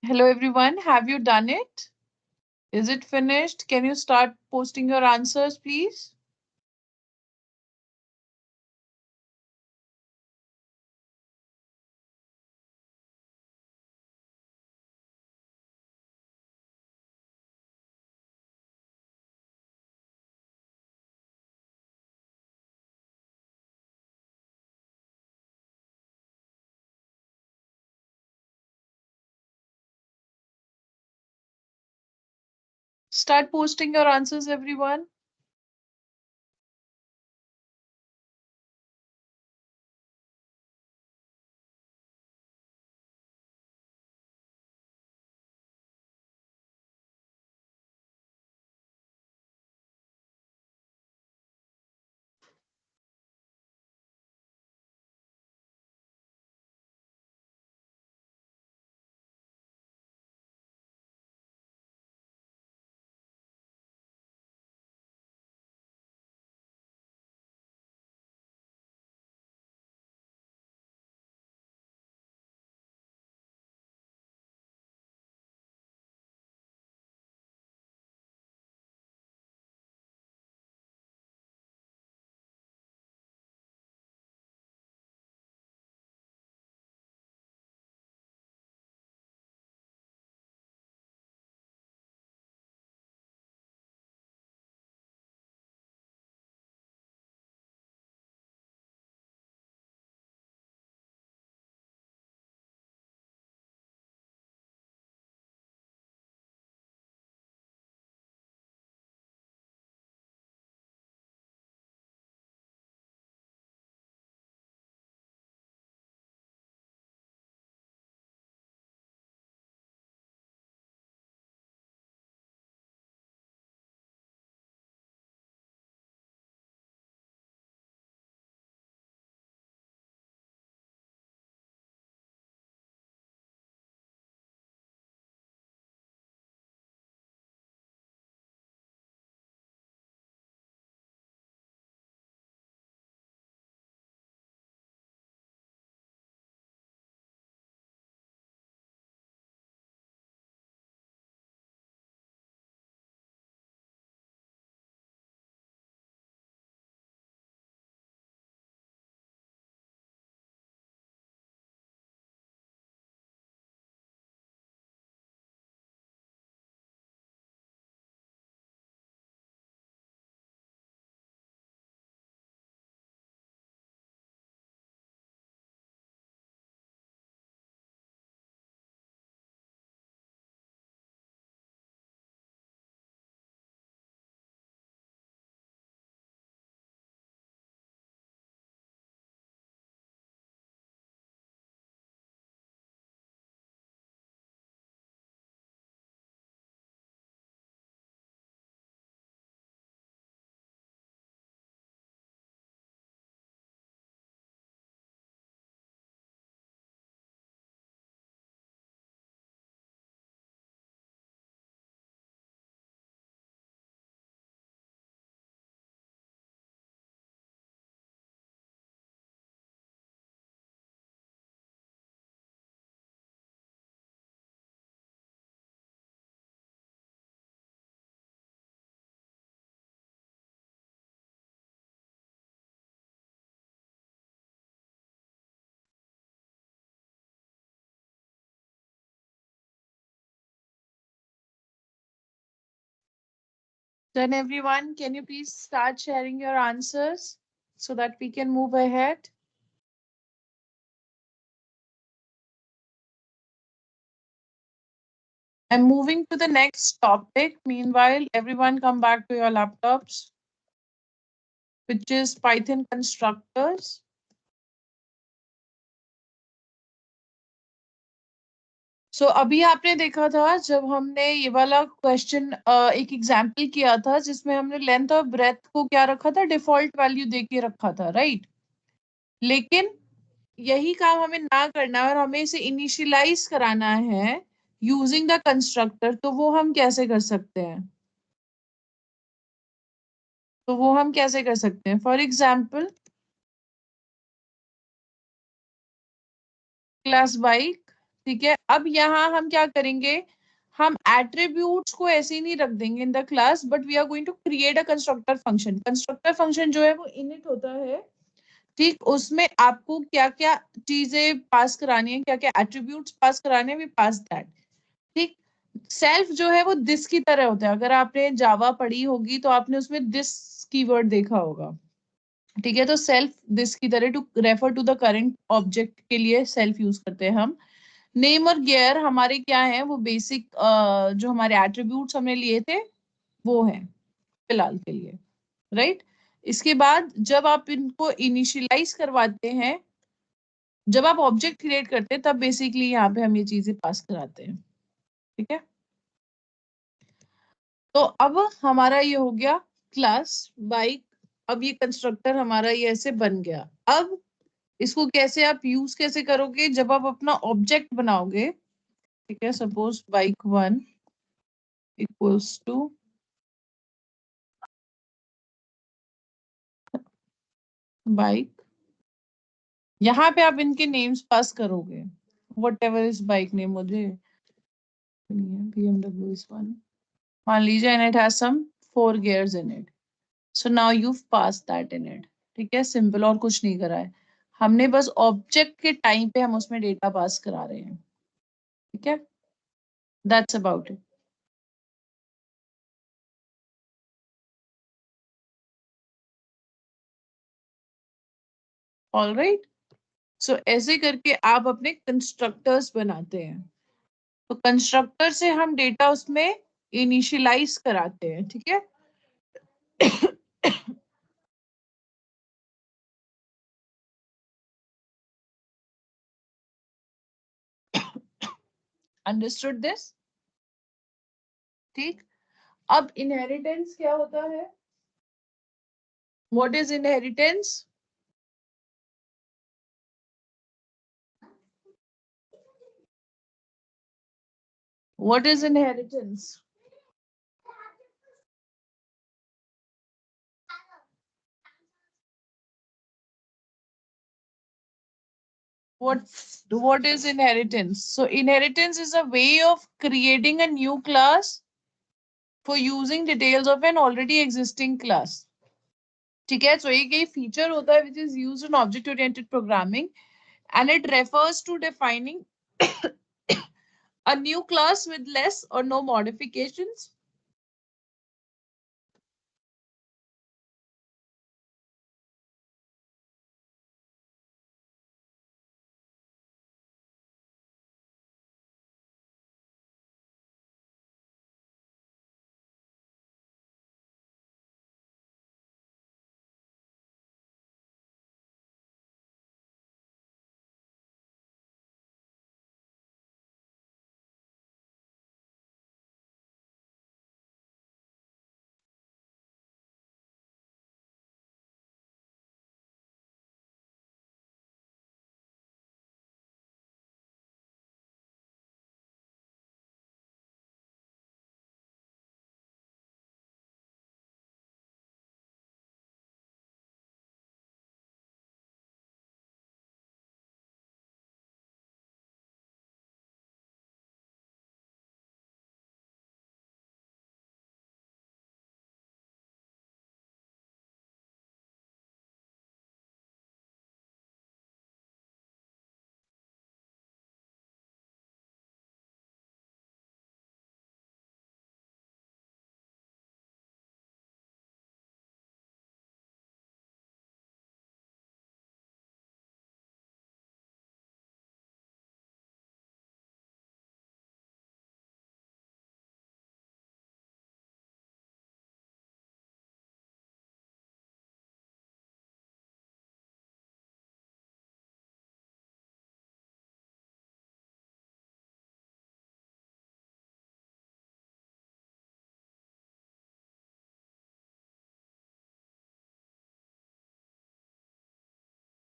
Hello everyone, have you done it? Is it finished? Can you start posting your answers, please? Start posting your answers, everyone. Then everyone, can you please start sharing your answers so that we can move ahead? I'm moving to the next topic. Meanwhile, everyone come back to your laptops, which is Python constructors. So अभी आपने देखा था जब हमने ये वाला question एक example किया था जिसमें हमने लेंथ और ब्रेथ को क्या रखा था, डिफॉल्ट वैल्यू दे के रखा था, राइट? लेकिन यही काम हमें ना करना है और हमें इसे इनिशियलाइज कराना है यूजिंग द कंस्ट्रक्टर, तो वो हम कैसे कर सकते हैं? फॉर एग्जाम्पल क्लास बाइक, ठीक है, अब यहाँ हम क्या करेंगे, हम एट्रीब्यूट्स को ऐसे ही नहीं रख देंगे in the class, but we are going to create a constructor function. Constructor function जो है वो इनिट होता है, ठीक, उसमें आपको क्या क्या चीजें पास करानी है, क्या क्या एट्रीब्यूट्स पास कराने हैं, वी पास दैट, ठीक। सेल्फ जो है वो दिस की तरह होता है, अगर आपने जावा पढ़ी होगी तो आपने उसमें दिस कीवर्ड देखा होगा, ठीक है। तो सेल्फ दिस की तरह, to refer to the current object के लिए सेल्फ यूज करते हैं हम। नेम और गेयर हमारे क्या है, वो बेसिक जो हमारे एट्रीब्यूट्स हमने लिए थे वो है फिलहाल के लिए, राइट। इसके बाद जब आप इनको इनिशियलाइज करवाते हैं, जब आप ऑब्जेक्ट क्रिएट करते हैं, तब बेसिकली यहाँ पे हम ये चीजें पास कराते हैं, ठीक है। तो अब हमारा ये हो गया क्लास बाइक। अब ये कंस्ट्रक्टर हमारा ये ऐसे बन गया। अब इसको कैसे आप यूज कैसे करोगे, जब आप अपना ऑब्जेक्ट बनाओगे, ठीक है। Suppose bike 1 equals to bike, यहाँ पे आप इनके नेम्स पास करोगे, whatever is bike name, मुझे BMW is one, मान लीजिए, and it has some 4 gears in it, so now you've passed that in it, ठीक है। सिंपल, और कुछ नहीं करा है हमने, बस ऑब्जेक्ट के टाइम पे हम उसमें डेटा पास करा रहे हैं, ठीक है। That's about it. ऑलराइट, सो ऐसे करके आप अपने कंस्ट्रक्टर्स बनाते हैं। तो कंस्ट्रक्टर से हम डेटा उसमें इनिशियलाइज कराते हैं, ठीक है। अंडरस्टूड दिस, ठीक। अब इनहेरिटेंस क्या होता है, what is inheritance? What is inheritance? What is inheritance? So inheritance is a way of creating a new class for using details of an already existing class, ठीक है। So एक ये feature होता है which is used in object oriented programming, and it refers to defining a new class with less or no modifications.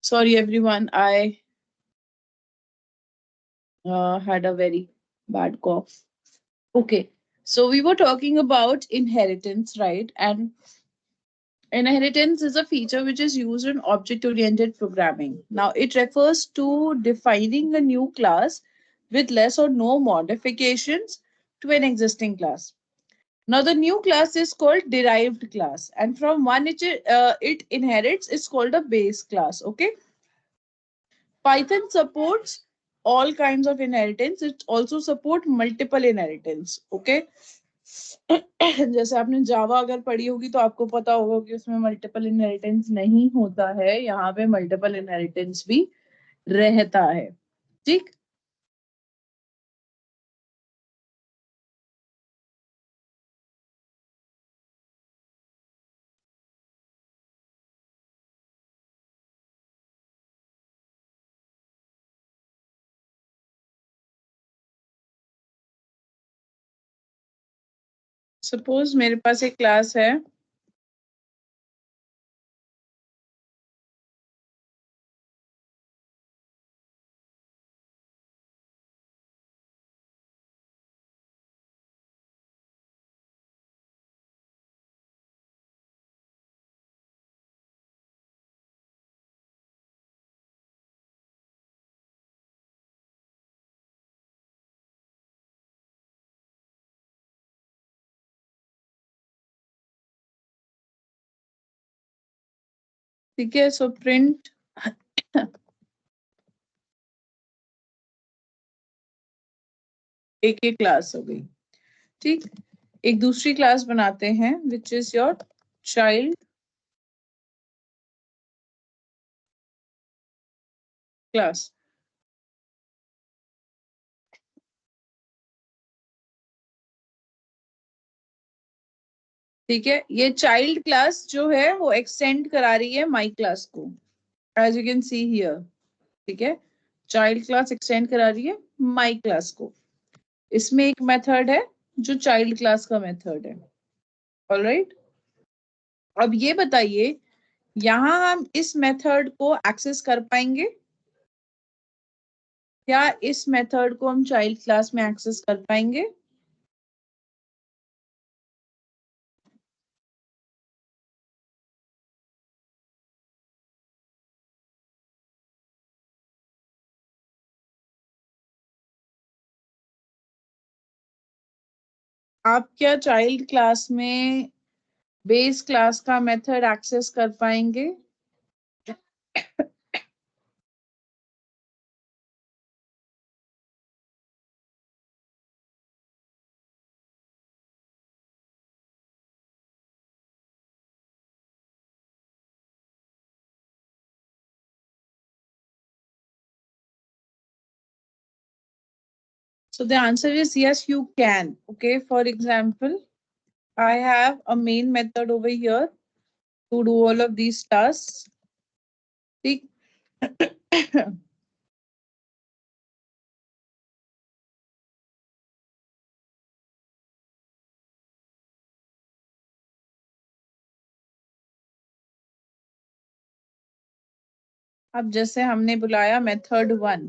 Sorry everyone, I had a very bad cough. Okay, so we were talking about inheritance, right? And inheritance is a feature which is used in object-oriented programming. Now, it refers to defining a new class with less or no modifications to an existing class. Now the new class is called derived class, and from one it inherits is called a base class. Okay. Python supports all kinds of inheritance. It also support multiple inheritance. Okay. जैसे आपने जावा अगर पढ़ी होगी तो आपको पता होगा कि उसमें मल्टीपल इनहेरिटेंस नहीं होता है, यहाँ पे मल्टीपल इनहेरिटेंस भी रहता है. ठीक. सपोज मेरे पास एक क्लास है, ठीक है. सो प्रिंट एक एक क्लास हो गई. ठीक. एक दूसरी क्लास बनाते हैं which is your child class. ठीक है. ये चाइल्ड क्लास जो है वो एक्सटेंड करा रही है माई क्लास को, as you can see here. ठीक है. चाइल्ड क्लास एक्सटेंड करा रही है माई क्लास को. इसमें एक मेथड है जो चाइल्ड क्लास का मेथड है. ऑलराइट. अब ये बताइए यहां हम इस मेथड को एक्सेस कर पाएंगे? क्या इस मेथड को हम चाइल्ड क्लास में एक्सेस कर पाएंगे? आप क्या चाइल्ड क्लास में बेस क्लास का मेथड एक्सेस कर पाएंगे? So the answer is yes, you can. Okay, for example, I have a main method over here to do all of these tasks. ठीक. अब जैसे हमने बुलाया मेथड 1,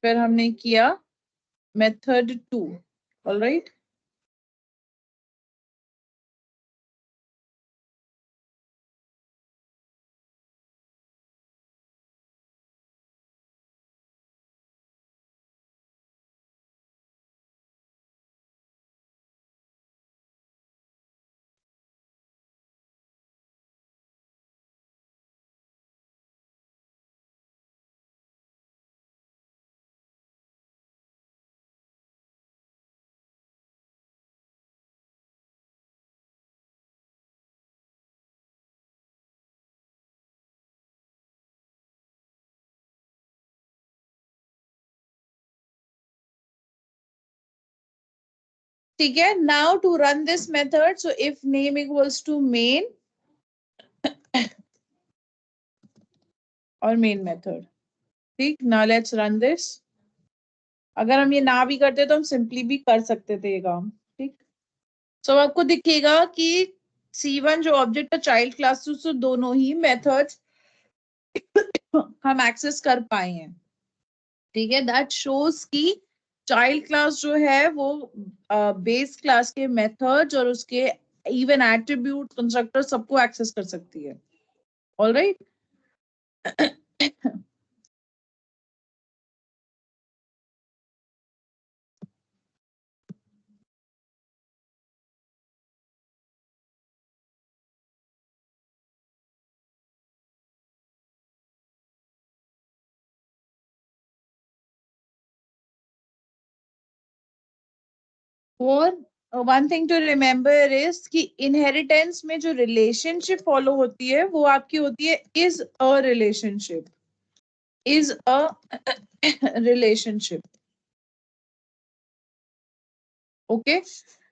फिर हमने किया मेथड 2. ऑलराइट. ठीक है. Now to run this method, so if name equals to main और मेन मेथड. ठीक. Now let's run this. अगर हम ये ना भी करते तो हम सिंपली भी कर सकते थे ये काम. ठीक. सो आपको दिखेगा कि C1 जो ऑब्जेक्ट है चाइल्ड क्लास से दोनों ही मेथड्स हम एक्सेस कर पाए हैं. ठीक है. दैट शोज की चाइल्ड क्लास जो है वो बेस क्लास के मेथड्स और उसके इवन एट्रीब्यूट कंस्ट्रक्टर सबको एक्सेस कर सकती है. ऑलराइट. और one thing to remember is कि इनहेरिटेंस में जो रिलेशनशिप फॉलो होती है वो आपकी होती है is a relationship, is a relationship. Okay,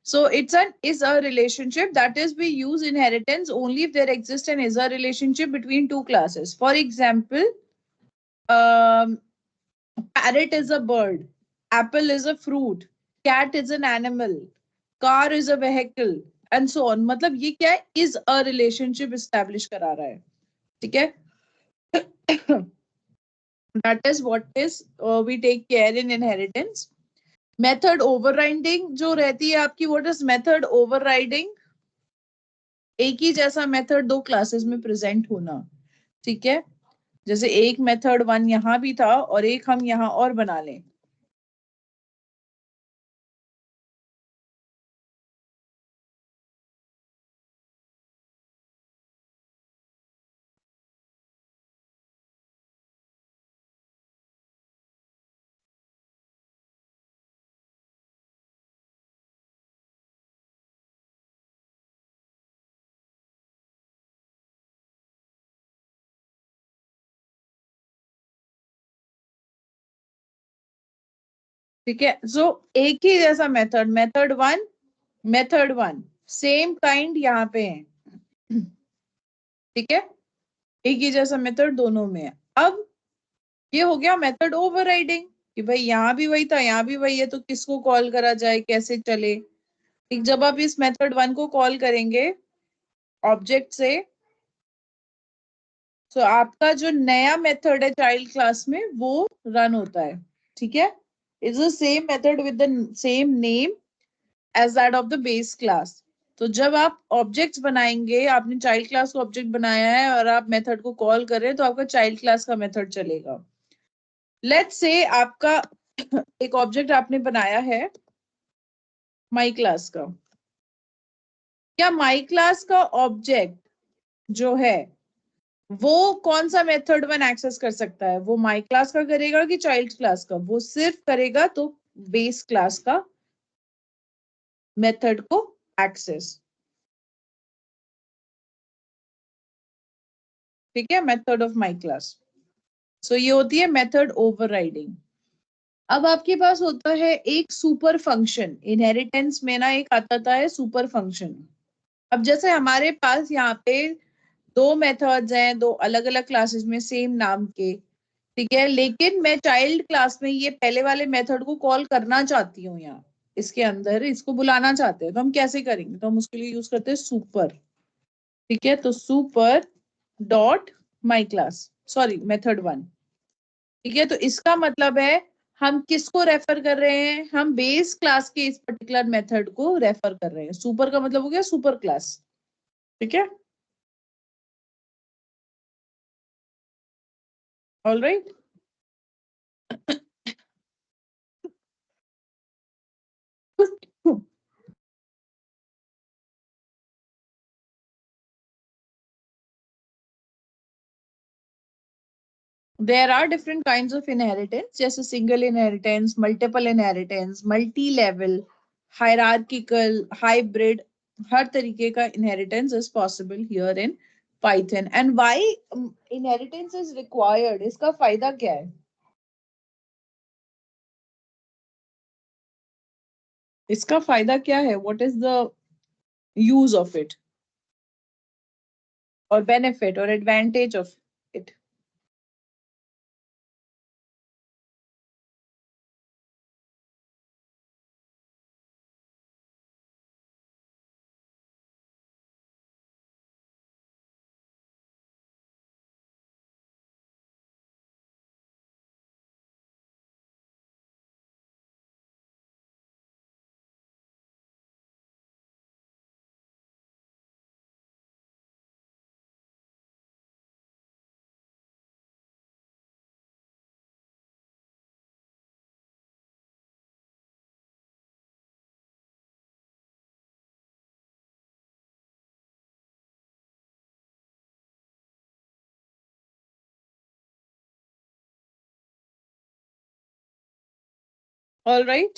so it's an is a relationship. That is, we use inheritance only if there exists an is a relationship between two classes. For example, um, parrot is a bird, apple is a fruit, cat is an animal, car is a vehicle, and so on. मतलब ये क्या है, is a relationship establish करा रहा है. ठीक है. That is what is we take care in inheritance. Method overriding जो रहती है आपकी, व्हाट इज मेथड ओवरराइडिंग? एक ही जैसा मेथड दो क्लासेस में प्रेजेंट होना. ठीक है, जैसे एक मेथड वन यहाँ भी था और एक हम यहाँ और बना लें. ठीक है, सो एक ही जैसा method, method one, method one, same kind यहाँ पे है. ठीक है, एक ही जैसा मेथड दोनों में है. अब ये हो गया मेथड ओवरराइडिंग कि भाई यहाँ भी वही था यहाँ भी वही है, तो किसको कॉल करा जाए, कैसे चले. ठीक, जब आप इस मेथड वन को कॉल करेंगे ऑब्जेक्ट से, तो आपका जो नया मेथड है चाइल्ड क्लास में वो रन होता है. ठीक है, it's the same method with the same name as that of the base class. तो जब आप ऑब्जेक्ट्स बनाएंगे, आपने चाइल्ड क्लास को ऑब्जेक्ट बनाया है और आप मेथड को कॉल कर रहे हैं, तो आपका चाइल्ड क्लास का मेथड चलेगा. लेट्स से आपका एक ऑब्जेक्ट आपने बनाया है माई क्लास का. क्या माई क्लास का ऑब्जेक्ट जो है वो कौन सा मेथड वन एक्सेस कर सकता है? वो माई क्लास का करेगा कि चाइल्ड क्लास का? वो सिर्फ करेगा तो बेस क्लास का मेथड को एक्सेस. ठीक है, मेथड ऑफ माई क्लास. सो ये होती है मेथड ओवरराइडिंग. अब आपके पास होता है एक सुपर फंक्शन. इनहेरिटेंस में ना एक आता था है सुपर फंक्शन. अब जैसे हमारे पास यहाँ पे दो मेथड्स हैं, दो अलग अलग क्लासेस में सेम नाम के. ठीक है, लेकिन मैं चाइल्ड क्लास में ये पहले वाले मेथड को कॉल करना चाहती हूँ, यहाँ इसके अंदर इसको बुलाना चाहते हैं, तो हम कैसे करेंगे? तो हम उसके लिए यूज करते हैं सुपर. ठीक है, तो super dot my class, sorry method one. ठीक है, तो इसका मतलब है हम किसको रेफर कर रहे हैं? हम बेस क्लास के इस पर्टिकुलर मेथड को रेफर कर रहे हैं. सुपर का मतलब हो गया सुपर क्लास. ठीक है, all right. There are different kinds of inheritance, जैसे single inheritance, multiple inheritance, multi-level, hierarchical, hybrid. हर तरीके का inheritance is possible here in Python. And why inheritance is required? इसका फायदा क्या है? इसका फायदा क्या है? What is the use of it or benefit or advantage of it? All right.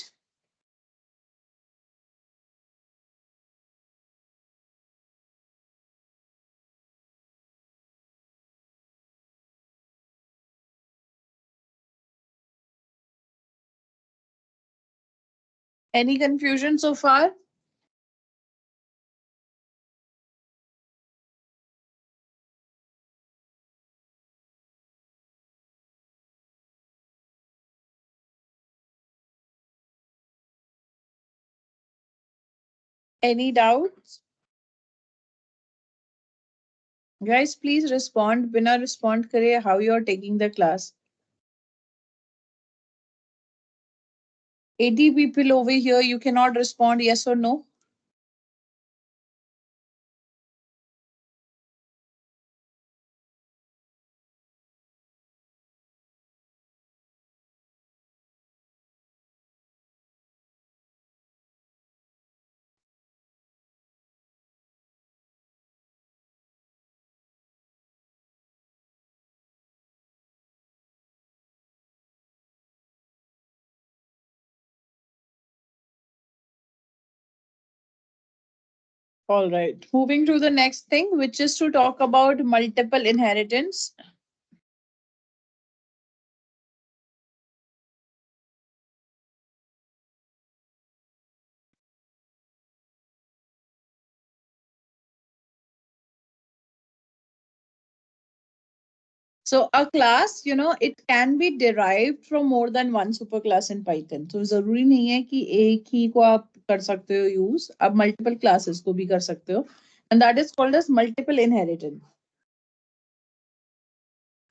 Any confusion so far? Any doubts? Guys, please respond. बिना respond करे how you are taking the class. 80 people over here, you cannot respond yes or no. All right. Moving to the next thing, which is to talk about multiple inheritance. So a class, it can be derived from more than one superclass in Python. So जरूरी नहीं है कि एक ही को आप कर सकते हो use, आप multiple classes को भी कर सकते हो. And that is called as multiple inheritance.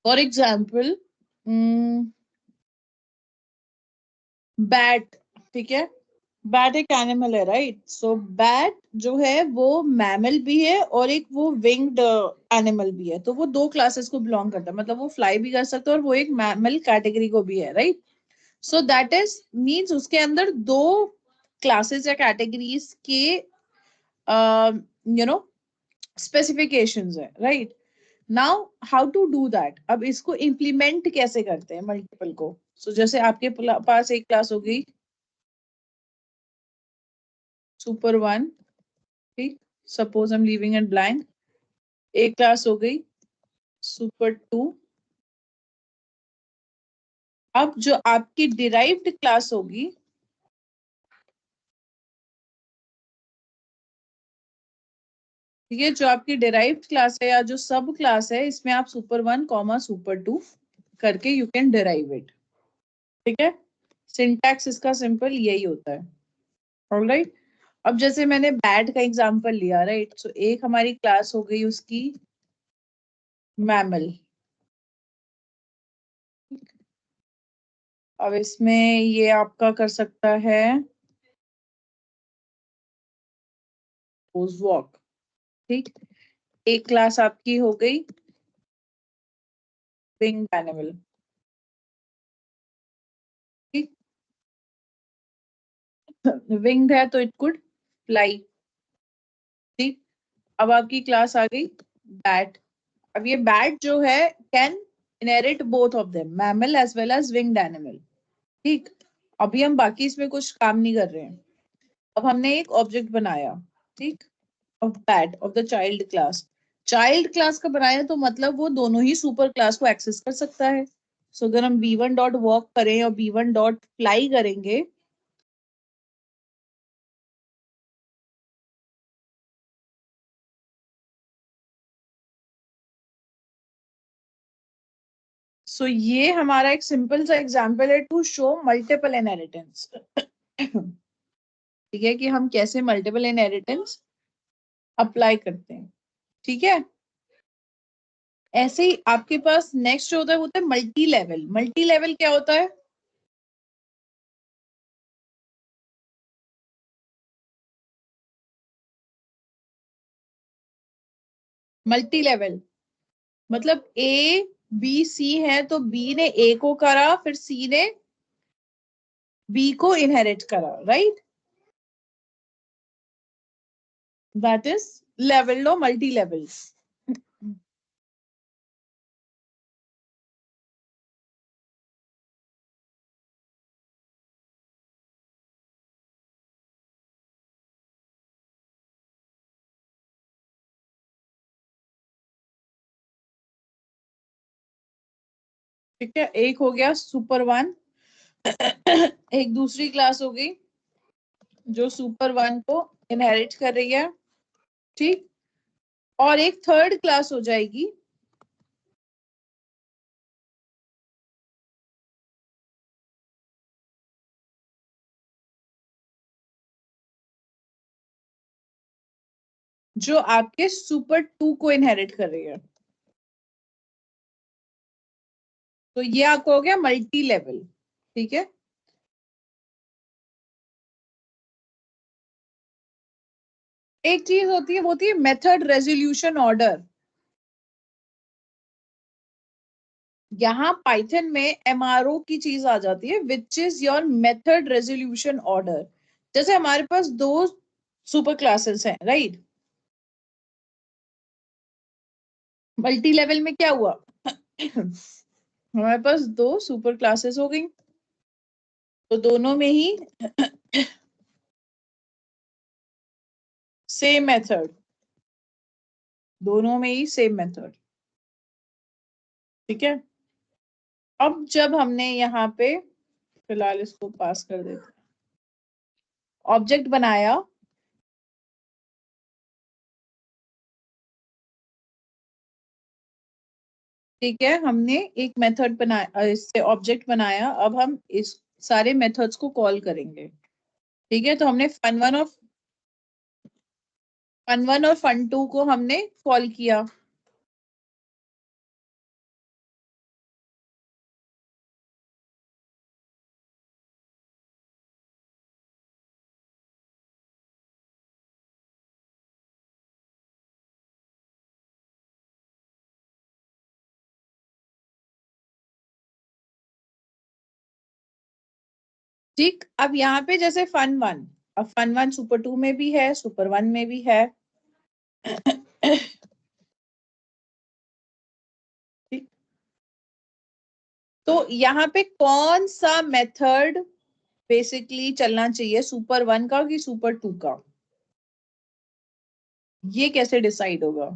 For example, bat. ठीक है, बैट एक एनिमल है, राइट? सो बैट जो है वो मैमल भी है और एक वो विंग्ड एनिमल भी है. तो वो दो क्लासेस को बिलोंग करता है, मतलब वो फ्लाई भी कर सकता है और वो एक मैमल कैटेगरी को भी है, right? So that is means उसके अंदर दो क्लासेस या कैटेगरीज के स्पेसिफिकेशंस है, right? Now how to do that. अब इसको इम्प्लीमेंट कैसे करते हैं मल्टीपल को? सो जैसे आपके पास एक क्लास हो गई सुपर वन, ठीक, suppose I am leaving it blank. एक क्लास हो गई सुपर टू. अब जो आपकी डिराइव्ड क्लास होगी, ठीक है, जो आपकी डिराइव्ड क्लास है या जो सब क्लास है, इसमें आप super one comma super two करके यू कैन डिराइव इट. ठीक है, सिंटैक्स इसका सिंपल यही होता है. ऑलराइट. अब जैसे मैंने बैट का एग्जांपल लिया, राइट? सो एक हमारी क्लास हो गई उसकी मैमल. अब इसमें ये आपका कर सकता है वॉक. ठीक, एक क्लास आपकी हो गई विंग एनिमल. ठीक, विंग है तो इट कुड फ्लाई. ठीक, अब आपकी क्लास आ गई बैट. अब ये बैट जो है can inherit both of them, mammal as well as winged animal. ठीक, अभी हम बाकी इसमें कुछ काम नहीं कर रहे हैं. अब हमने एक ऑब्जेक्ट बनाया, ठीक, of bat of the child class. Child class का बनाया तो मतलब वो दोनों ही सुपर क्लास को एक्सेस कर सकता है. सो अगर हम b1 डॉट वॉक करें और b1 डॉट फ्लाई करेंगे, सो ये हमारा एक सिंपल सा एग्जांपल है टू शो मल्टीपल इनहेरिटेंस. ठीक है, कि हम कैसे मल्टीपल इनहेरिटेंस अप्लाई करते हैं. ठीक है, ऐसे ही आपके पास नेक्स्ट जो होता है मल्टी लेवल. मल्टी लेवल क्या होता है? मल्टी लेवल मतलब ए बी सी है तो बी ने ए को करा, फिर सी ने बी को इनहेरिट करा, right? That is level no multi levels. ठीक है, एक हो गया सुपर वन. एक दूसरी क्लास हो गई जो सुपर वन को इनहेरिट कर रही है, ठीक। और एक थर्ड क्लास हो जाएगी जो आपके सुपर टू को इनहेरिट कर रही है। तो ये आपको हो गया मल्टी लेवल, ठीक है। एक चीज होती है, वो होती है मेथड रेजोल्यूशन ऑर्डर। यहाँ पाइथन में एमआरओ की चीज आ जाती है, which is your method resolution order. जैसे हमारे पास दो सुपर क्लासेस हैं, राइट। मल्टी लेवल में क्या हुआ हमारे पास दो सुपर क्लासेस हो गई, तो दोनों में ही सेम मेथड, दोनों में ही सेम मेथड, ठीक है। अब जब हमने यहाँ पे, फिलहाल इसको पास कर देते हैं, ऑब्जेक्ट बनाया, ठीक है, हमने एक मेथड बनाया, इससे ऑब्जेक्ट बनाया। अब हम इस सारे मेथड्स को कॉल करेंगे, ठीक है। तो हमने फन वन और फन टू को हमने कॉल किया। ठीक, अब यहाँ पे जैसे फन वन, अब फन वन सुपर टू में भी है, सुपर वन में भी है ठीक। तो यहाँ पे कौन सा मेथड बेसिकली चलना चाहिए, सुपर वन का कि सुपर टू का, ये कैसे डिसाइड होगा।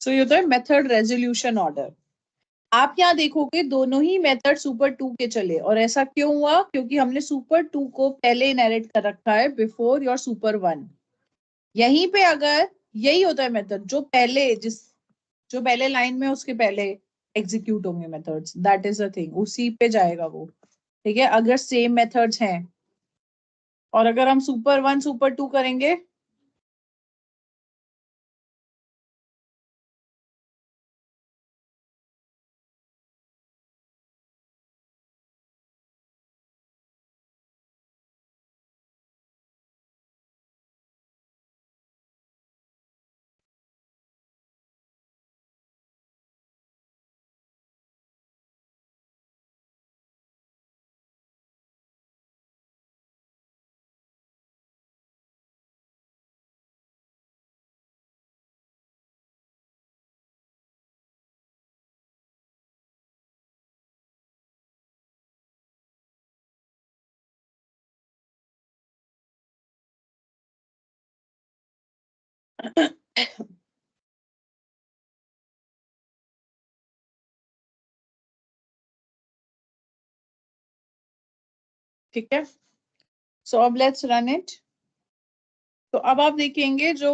सो ये होता है मेथड रेजोल्यूशन ऑर्डर। आप यहाँ देखोगे दोनों ही मेथड सुपर टू के चले, और ऐसा क्यों हुआ, क्योंकि हमने सुपर टू को पहले इनहेरिट कर रखा है बिफोर योर सुपर वन। यहीं पे अगर यही होता है मेथड, जो पहले लाइन में उसके पहले एग्जीक्यूट होंगे methods, that is the thing, उसी पे जाएगा वो, ठीक है। अगर सेम मेथड्स हैं, और अगर हम सुपर वन सुपर टू करेंगे, ठीक है। सो अब लेट्स रन इट। तो अब आप देखेंगे जो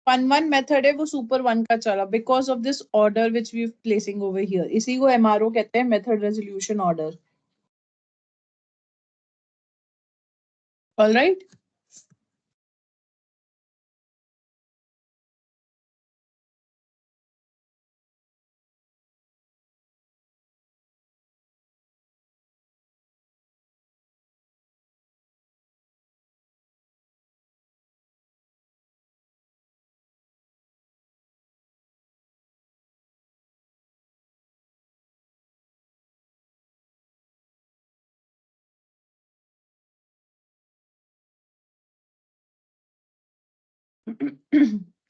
फन वन मेथड है वो सुपर वन का चला, because of this order which we placing over here, इसी को एमआरओ कहते हैं, method resolution order. Alright.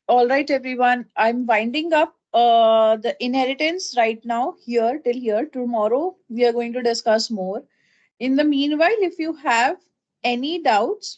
All right, everyone. I'm winding up the inheritance right now, here till here. Tomorrow, we are going to discuss more. In the meanwhile, if you have any doubts,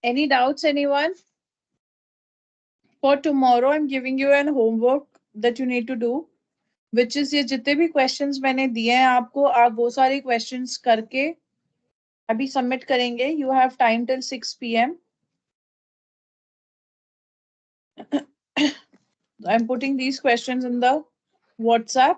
Any doubts, anyone? For tomorrow, I'm giving you an homework that you need to do, which is ये जितने भी questions मैंने दिए हैं आपको, आप वो सारे questions करके अभी submit करेंगे. You have time till 6 p.m. I'm putting these questions in the WhatsApp.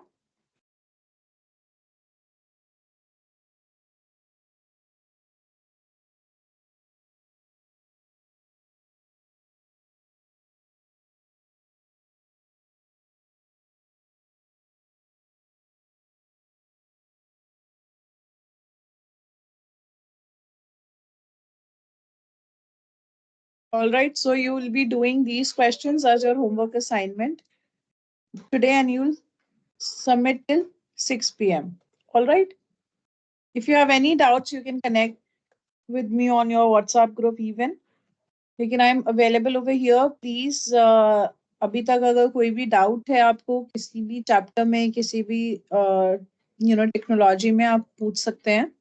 All right, so you will be doing these questions as your homework assignment today and you'll submit till 6 p.m. All right. If you have any doubts, you can connect with me on your WhatsApp group even. लेकिन I am available over here please. अभी तक अगर कोई भी doubt है आपको किसी भी चैप्टर में, किसी भी टेक्नोलॉजी में, आप पूछ सकते हैं.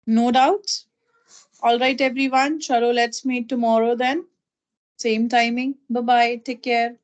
No doubts? All right, everyone. Chalo, let's meet tomorrow then. Same timing. Bye-bye. Take care.